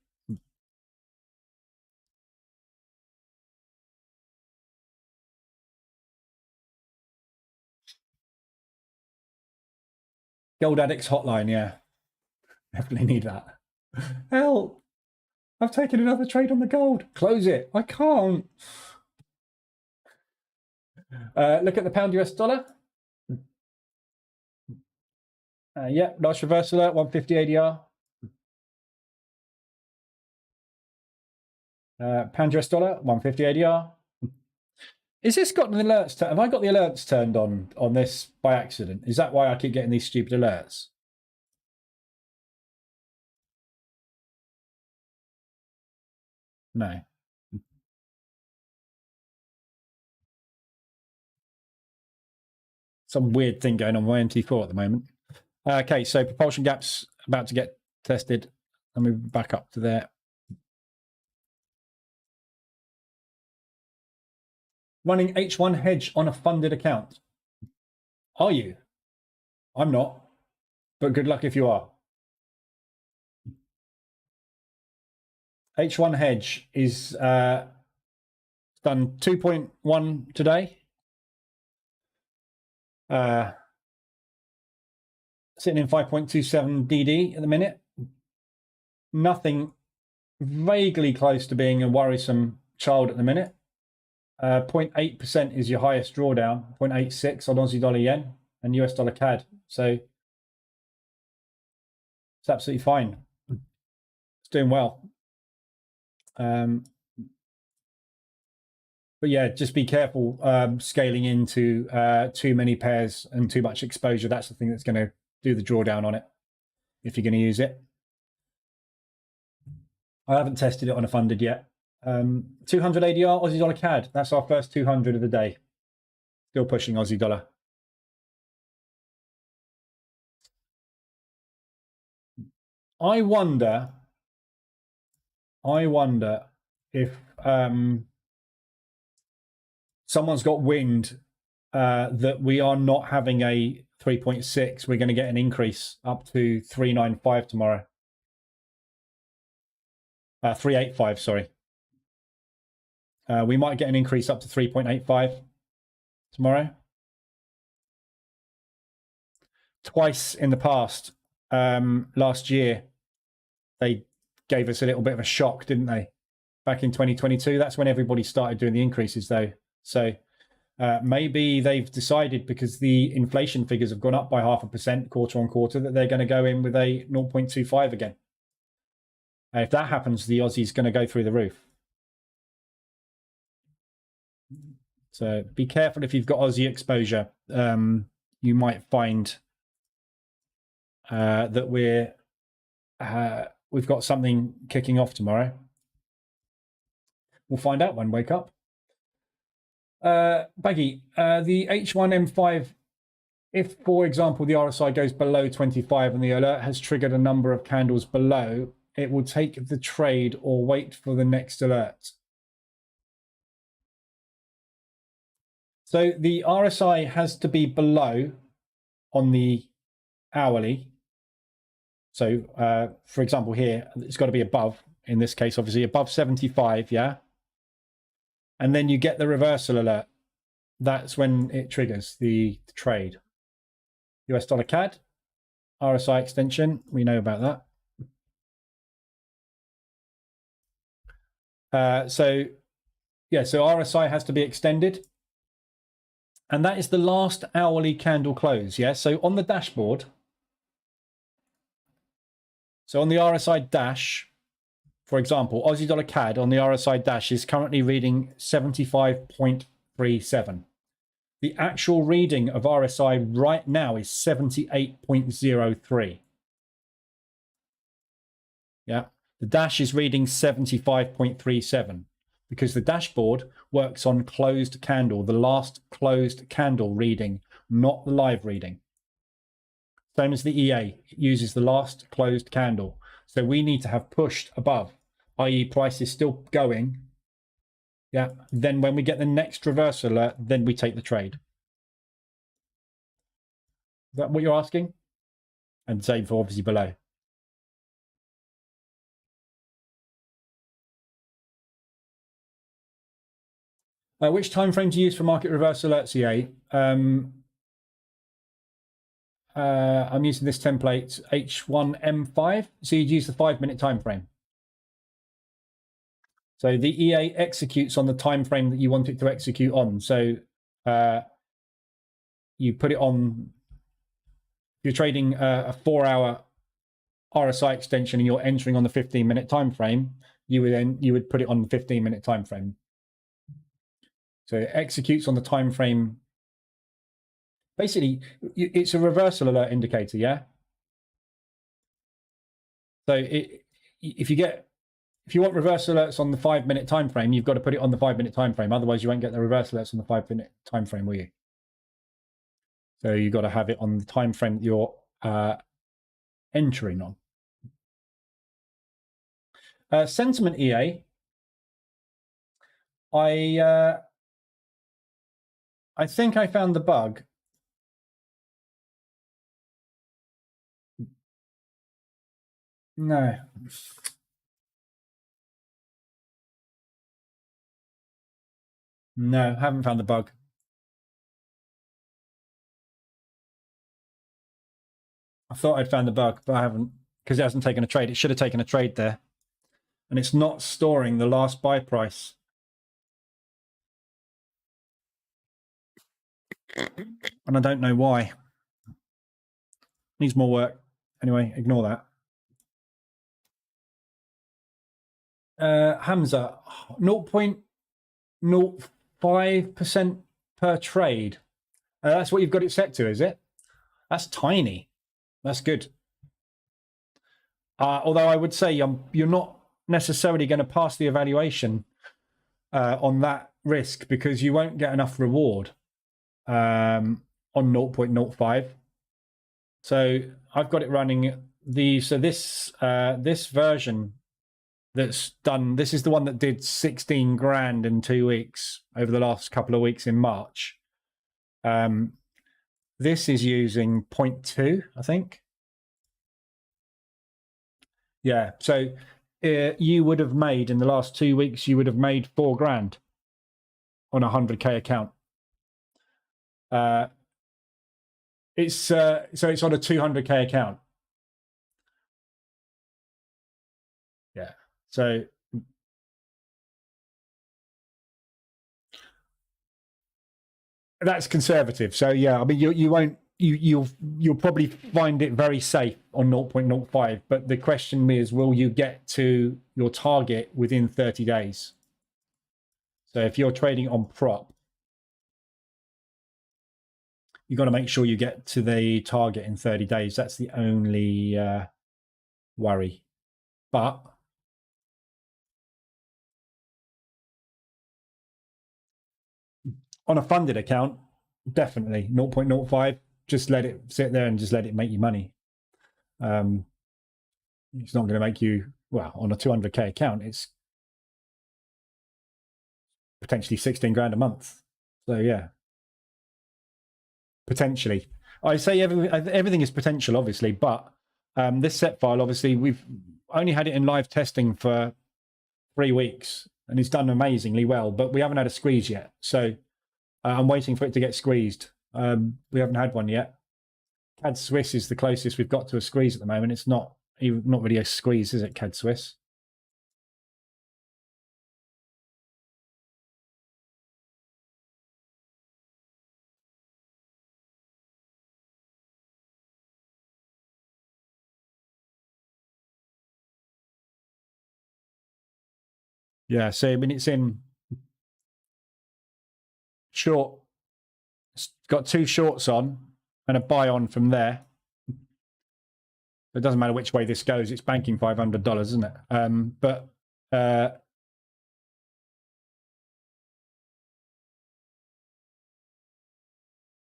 Gold Addicts Hotline, yeah. Definitely need that. Help! I've taken another trade on the gold. Close it. I can't. Look at the pound US dollar. Yeah, nice reversal alert, 150 ADR. Pound US dollar, 150 ADR. Is this got the alerts? Have I got the alerts turned on this by accident? Is that why I keep getting these stupid alerts? No. Some weird thing going on with my MT4 at the moment. Okay, so propulsion gap's about to get tested. Let me back up to there. Running H1 hedge on a funded account. Are you? I'm not, but good luck if you are. H1 hedge is done 2.1 today. Sitting in 5.27 DD at the minute. Nothing vaguely close to being a worrisome child at the minute. 0.8% is your highest drawdown, 0.86 on Aussie dollar yen and US dollar CAD. So it's absolutely fine. It's doing well. But yeah, just be careful scaling into too many pairs and too much exposure. That's the thing that's going to do the drawdown on it if you're going to use it. I haven't tested it on a funded yet. 200 ADR, Aussie dollar CAD. That's our first 200 of the day. Still pushing Aussie dollar. I wonder if someone's got wind that we are not having a 3.6. We're going to get an increase up to 395 tomorrow. 385, sorry. We might get an increase up to 3.85 tomorrow. Twice in the past, last year, they gave us a little bit of a shock, didn't they? Back in 2022, that's when everybody started doing the increases, though. So maybe they've decided, because the inflation figures have gone up by 0.5% quarter on quarter, that they're going to go in with a 0.25 again. And if that happens, the Aussie's going to go through the roof. So be careful if you've got Aussie exposure. You might find that we've got something kicking off tomorrow. We'll find out when we wake up. Baggy, the H1M5, if, for example, the RSI goes below 25 and the alert has triggered a number of candles below, it will take the trade or wait for the next alert. So the RSI has to be below on the hourly. So, for example, here, it's got to be above, in this case, obviously, above 75, yeah? And then you get the reversal alert. That's when it triggers the trade. US dollar CAD, RSI extension, we know about that. So RSI has to be extended. And that is the last hourly candle close, yeah? So on the dashboard, so on the RSI dash, for example, Aussie dollar CAD on the RSI dash is currently reading 75.37. The actual reading of RSI right now is 78.03. Yeah, the dash is reading 75.37 because the dashboard works on closed candle, the last closed candle reading, not the live reading. Same as the EA, it uses the last closed candle. So we need to have pushed above, i.e. price is still going. Yeah, then when we get the next reversal alert, then we take the trade. Is that what you're asking? And same for obviously below. Which time frame to use for market reversal alerts, EA? I'm using this template H1M5, so you'd use the 5-minute time frame. So the EA executes on the time frame that you want it to execute on. So you put it on. If you're trading a 4-hour RSI extension and you're entering on the 15-minute time frame, you would put it on the 15-minute time frame. So it executes on the time frame. Basically, it's a reversal alert indicator, yeah? So if you want reversal alerts on the 5-minute time frame, you've got to put it on the 5-minute time frame. Otherwise, you won't get the reversal alerts on the 5-minute time frame, will you? So you've got to have it on the time frame that you're entering on. Sentiment EA. I think I found the bug. No. No, haven't found the bug. I thought I'd found the bug, but I haven't, because it hasn't taken a trade. It should have taken a trade there. And it's not storing the last buy price. And I don't know why. Needs more work. Anyway, ignore that. Hamza, 0.05% per trade. That's what you've got it set to, is it? That's tiny. That's good. Although I would say you're not necessarily going to pass the evaluation on that risk, because you won't get enough reward on 0.05. So I've got it running this version that's done. This is the one that did 16 grand in 2 weeks over the last couple of weeks in March. This is using 0.2, I think. Yeah, so you would have made, in the last 2 weeks, you would have made 4 grand on a 100k account. It's on a 200k account. Yeah, so that's conservative. So yeah, I mean, you'll probably find it very safe on 0.05. But the question is, will you get to your target within 30 days? So if you're trading on prop, you've got to make sure you get to the target in 30 days. That's the only worry. But on a funded account, definitely 0.05. Just let it sit there and just let it make you money. It's not going to make you, well, on a 200k account, it's potentially 16 grand a month. So yeah, potentially. I say everything is potential, obviously, but this set file, obviously, we've only had it in live testing for 3 weeks, and it's done amazingly well, but we haven't had a squeeze yet. So I'm waiting for it to get squeezed. We haven't had one yet. CAD Swiss is the closest we've got to a squeeze at the moment. It's not really a squeeze, is it, CAD Swiss? Yeah, so I mean, it's in short. It's got 2 shorts on and a buy on from there. It doesn't matter which way this goes. It's banking $500, isn't it? But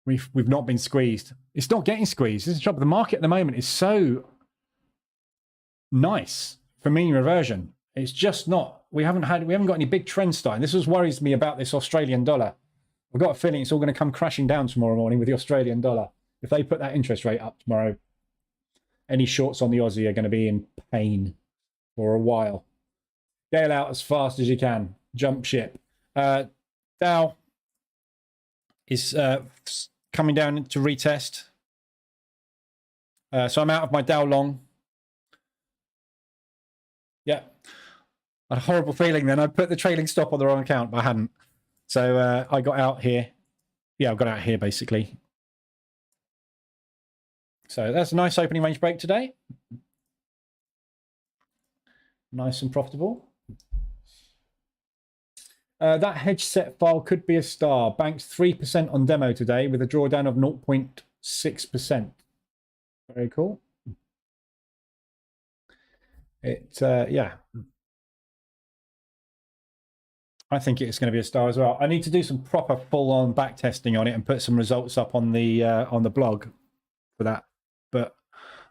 we've not been squeezed. It's not getting squeezed. This is the trouble. The market at the moment is so nice for mean reversion. It's just not. We haven't got any big trends starting. This is worries me about this Australian dollar. I've got a feeling it's all going to come crashing down tomorrow morning with the Australian dollar. If they put that interest rate up tomorrow, any shorts on the Aussie are going to be in pain for a while. Bail out as fast as you can. Jump ship. Dow is coming down to retest. So I'm out of my Dow long. Yeah. I had a horrible feeling then. I put the trailing stop on the wrong account, but I hadn't. So I got out here. Yeah, I got out here basically. So that's a nice opening range break today. Nice and profitable. That hedge set file could be a star. Banked 3% on demo today with a drawdown of 0.6%. Very cool. Yeah. I think it's going to be a star as well. I need to do some proper full-on back testing on it and put some results up on the blog for that. But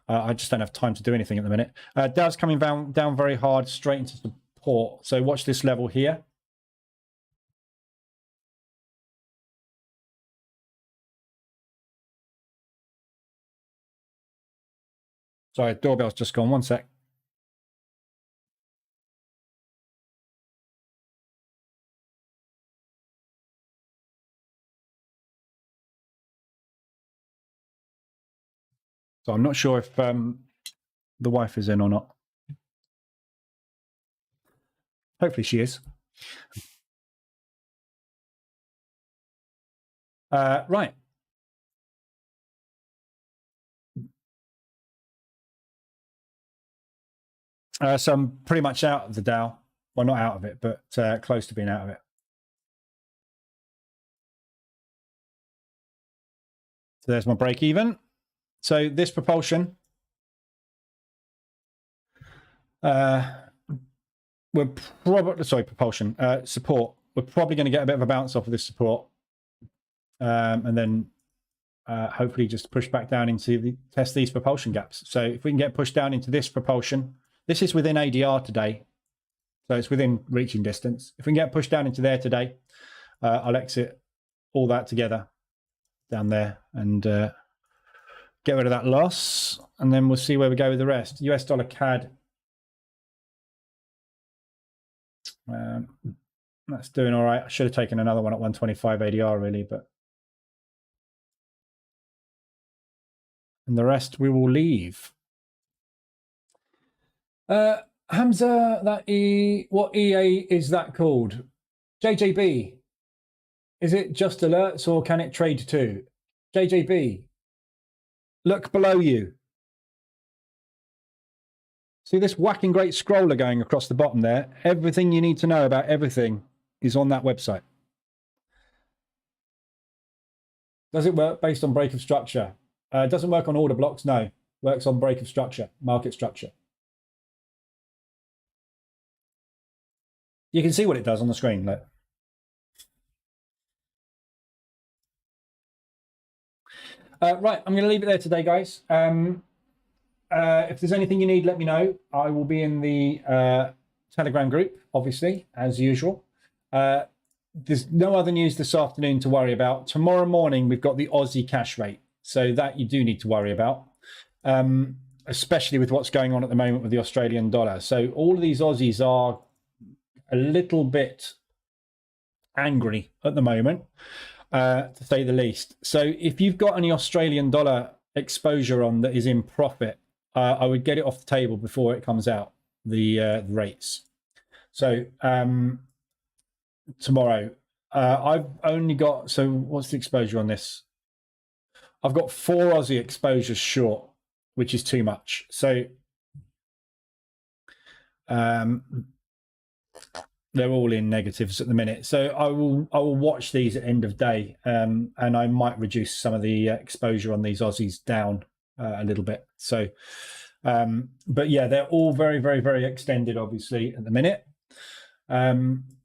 I just don't have time to do anything at the minute. Dow's coming down very hard, straight into support. So watch this level here. Sorry, doorbell's just gone. One sec. So I'm not sure if the wife is in or not. Hopefully she is. Right. So I'm pretty much out of the Dow. Well, not out of it, but close to being out of it. So there's my break even. So this propulsion, we're probably, sorry, propulsion, support. We're probably going to get a bit of a bounce off of this support. And then hopefully just push back down into test these propulsion gaps. So if we can get pushed down into this propulsion, this is within ADR today. So it's within reaching distance. If we can get pushed down into there today, I'll exit all that together down there and get rid of that loss. And then we'll see where we go with the rest. US dollar CAD. That's doing all right. I should have taken another one at 125 ADR really, but and the rest we will leave. Hamza, what EA is that called? JJB. Is it just alerts or can it trade too? JJB, look below you. See this whacking great scroller going across the bottom there? Everything you need to know about everything is on that website. Does it work based on break of structure? It doesn't work on order blocks, no. Works on break of structure, market structure. You can see what it does on the screen. Look. Right, I'm going to leave it there today, guys. If there's anything you need, let me know. I will be in the Telegram group, obviously, as usual. There's no other news this afternoon to worry about. Tomorrow morning, we've got the Aussie cash rate. So that you do need to worry about, especially with what's going on at the moment with the Australian dollar. So all of these Aussies are a little bit angry at the moment, to say the least. So if you've got any Australian dollar exposure on that is in profit, I would get it off the table before it comes out, the rates. So tomorrow, I've only got, so what's the exposure on this? I've got 4 Aussie exposures short, which is too much. So they're all in negatives at the minute. So I will watch these at end of day, and I might reduce some of the exposure on these Aussies down a little bit. So, but yeah, they're all very, very, very extended, obviously, at the minute.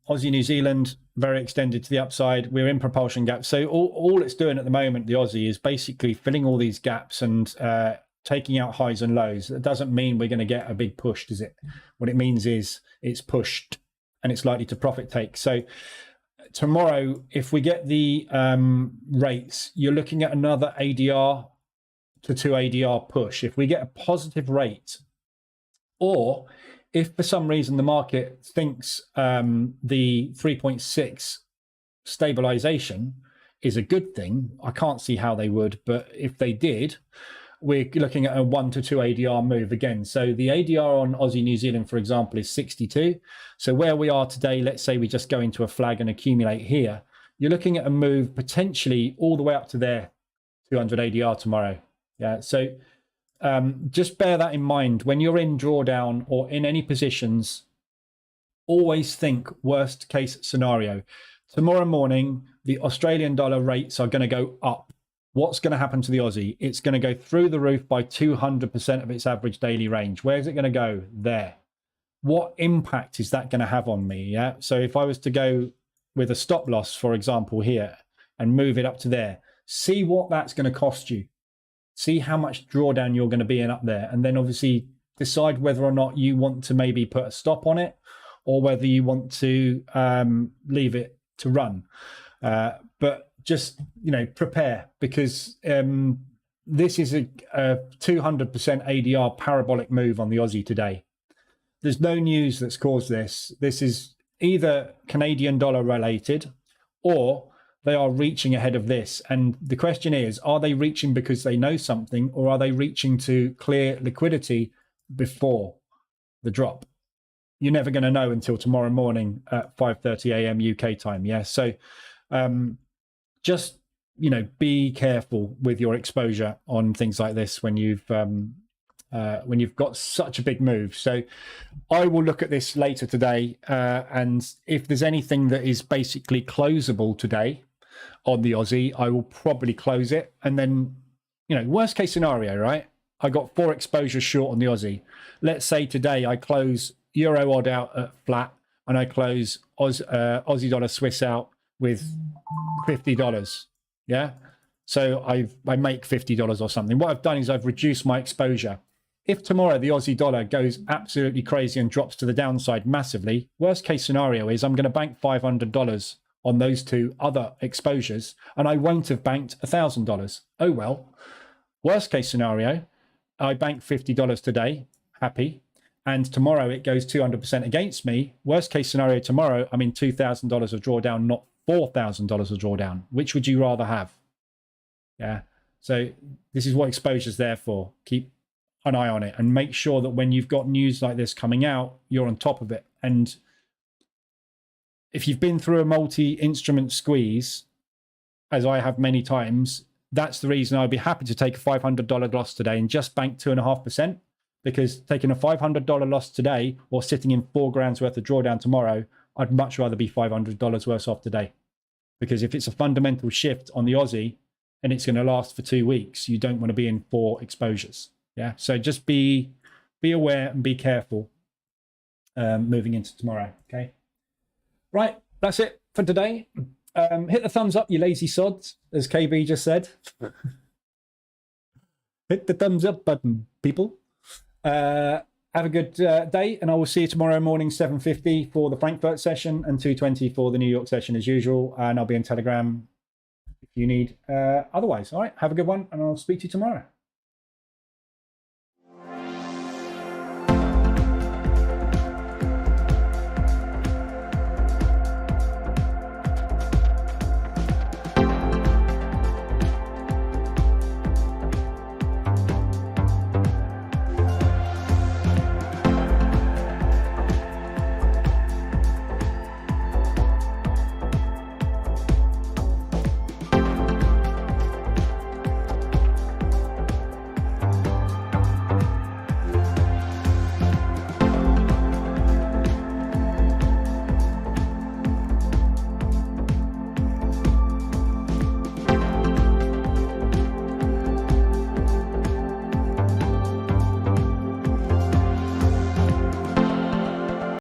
Aussie, New Zealand, very extended to the upside. We're in propulsion gaps. So all it's doing at the moment, the Aussie, is basically filling all these gaps and taking out highs and lows. That doesn't mean we're going to get a big push, does it? What it means is it's pushed and it's likely to profit take. So tomorrow, if we get the rates, you're looking at another ADR to 2 ADR push. If we get a positive rate, or if for some reason the market thinks the 3.6 stabilization is a good thing, I can't see how they would, but if they did, we're looking at a 1 to 2 ADR move again. So the ADR on Aussie New Zealand, for example, is 62. So where we are today, let's say we just go into a flag and accumulate here, you're looking at a move potentially all the way up to there, 200 ADR tomorrow. Yeah, so just bear that in mind when you're in drawdown or in any positions. Always think worst case scenario. Tomorrow morning, the Australian dollar rates are going to go up. What's going to happen to the Aussie? It's going to go through the roof by 200% of its average daily range. Where is it going to go? There. What impact is that going to have on me? Yeah. So if I was to go with a stop loss, for example, here and move it up to there, see what that's going to cost you. See how much drawdown you're going to be in up there, and then obviously decide whether or not you want to maybe put a stop on it or whether you want to leave it to run. But just, prepare, because this is a 200% ADR parabolic move on the Aussie today. There's no news that's caused this. This is either Canadian dollar related or they are reaching ahead of this. And the question is, are they reaching because they know something, or are they reaching to clear liquidity before the drop? You're never going to know until tomorrow morning at 5:30 a.m. UK time. Yeah. So just, be careful with your exposure on things like this when you've got such a big move. So I will look at this later today. And if there's anything that is basically closable today on the Aussie, I will probably close it. And then, worst case scenario, right? I got 4 exposures short on the Aussie. Let's say today I close, Euro odd out at flat, and I close Aussie dollar Swiss out with $50. Yeah. So I make $50 or something. What I've done is I've reduced my exposure. If tomorrow the Aussie dollar goes absolutely crazy and drops to the downside massively, worst case scenario is I'm going to bank $500 on those two other exposures, and I won't have banked $1,000. Oh well. Worst case scenario, I bank $50 today, happy, and tomorrow it goes 200% against me. Worst case scenario tomorrow, I'm in $2,000 of drawdown, not $4,000 of drawdown. Which would you rather have? Yeah. So this is what exposure is there for. Keep an eye on it and make sure that when you've got news like this coming out, you're on top of it. And if you've been through a multi-instrument squeeze, as I have many times, that's the reason I'd be happy to take a $500 loss today and just bank 2.5%, because taking a $500 loss today or sitting in $4,000 worth of drawdown tomorrow, I'd much rather be $500 worse off today. Because if it's a fundamental shift on the Aussie and it's going to last for 2 weeks, you don't want to be in 4 exposures. Yeah. So just be aware and be careful moving into tomorrow. Okay. Right. That's it for today. Hit the thumbs up, you lazy sods, as KB just said. Hit the thumbs up button, people. Have a good day, and I will see you tomorrow morning, 7:50 for the Frankfurt session and 2:20 for the New York session as usual. And I'll be in Telegram if you need otherwise. All right, have a good one, and I'll speak to you tomorrow.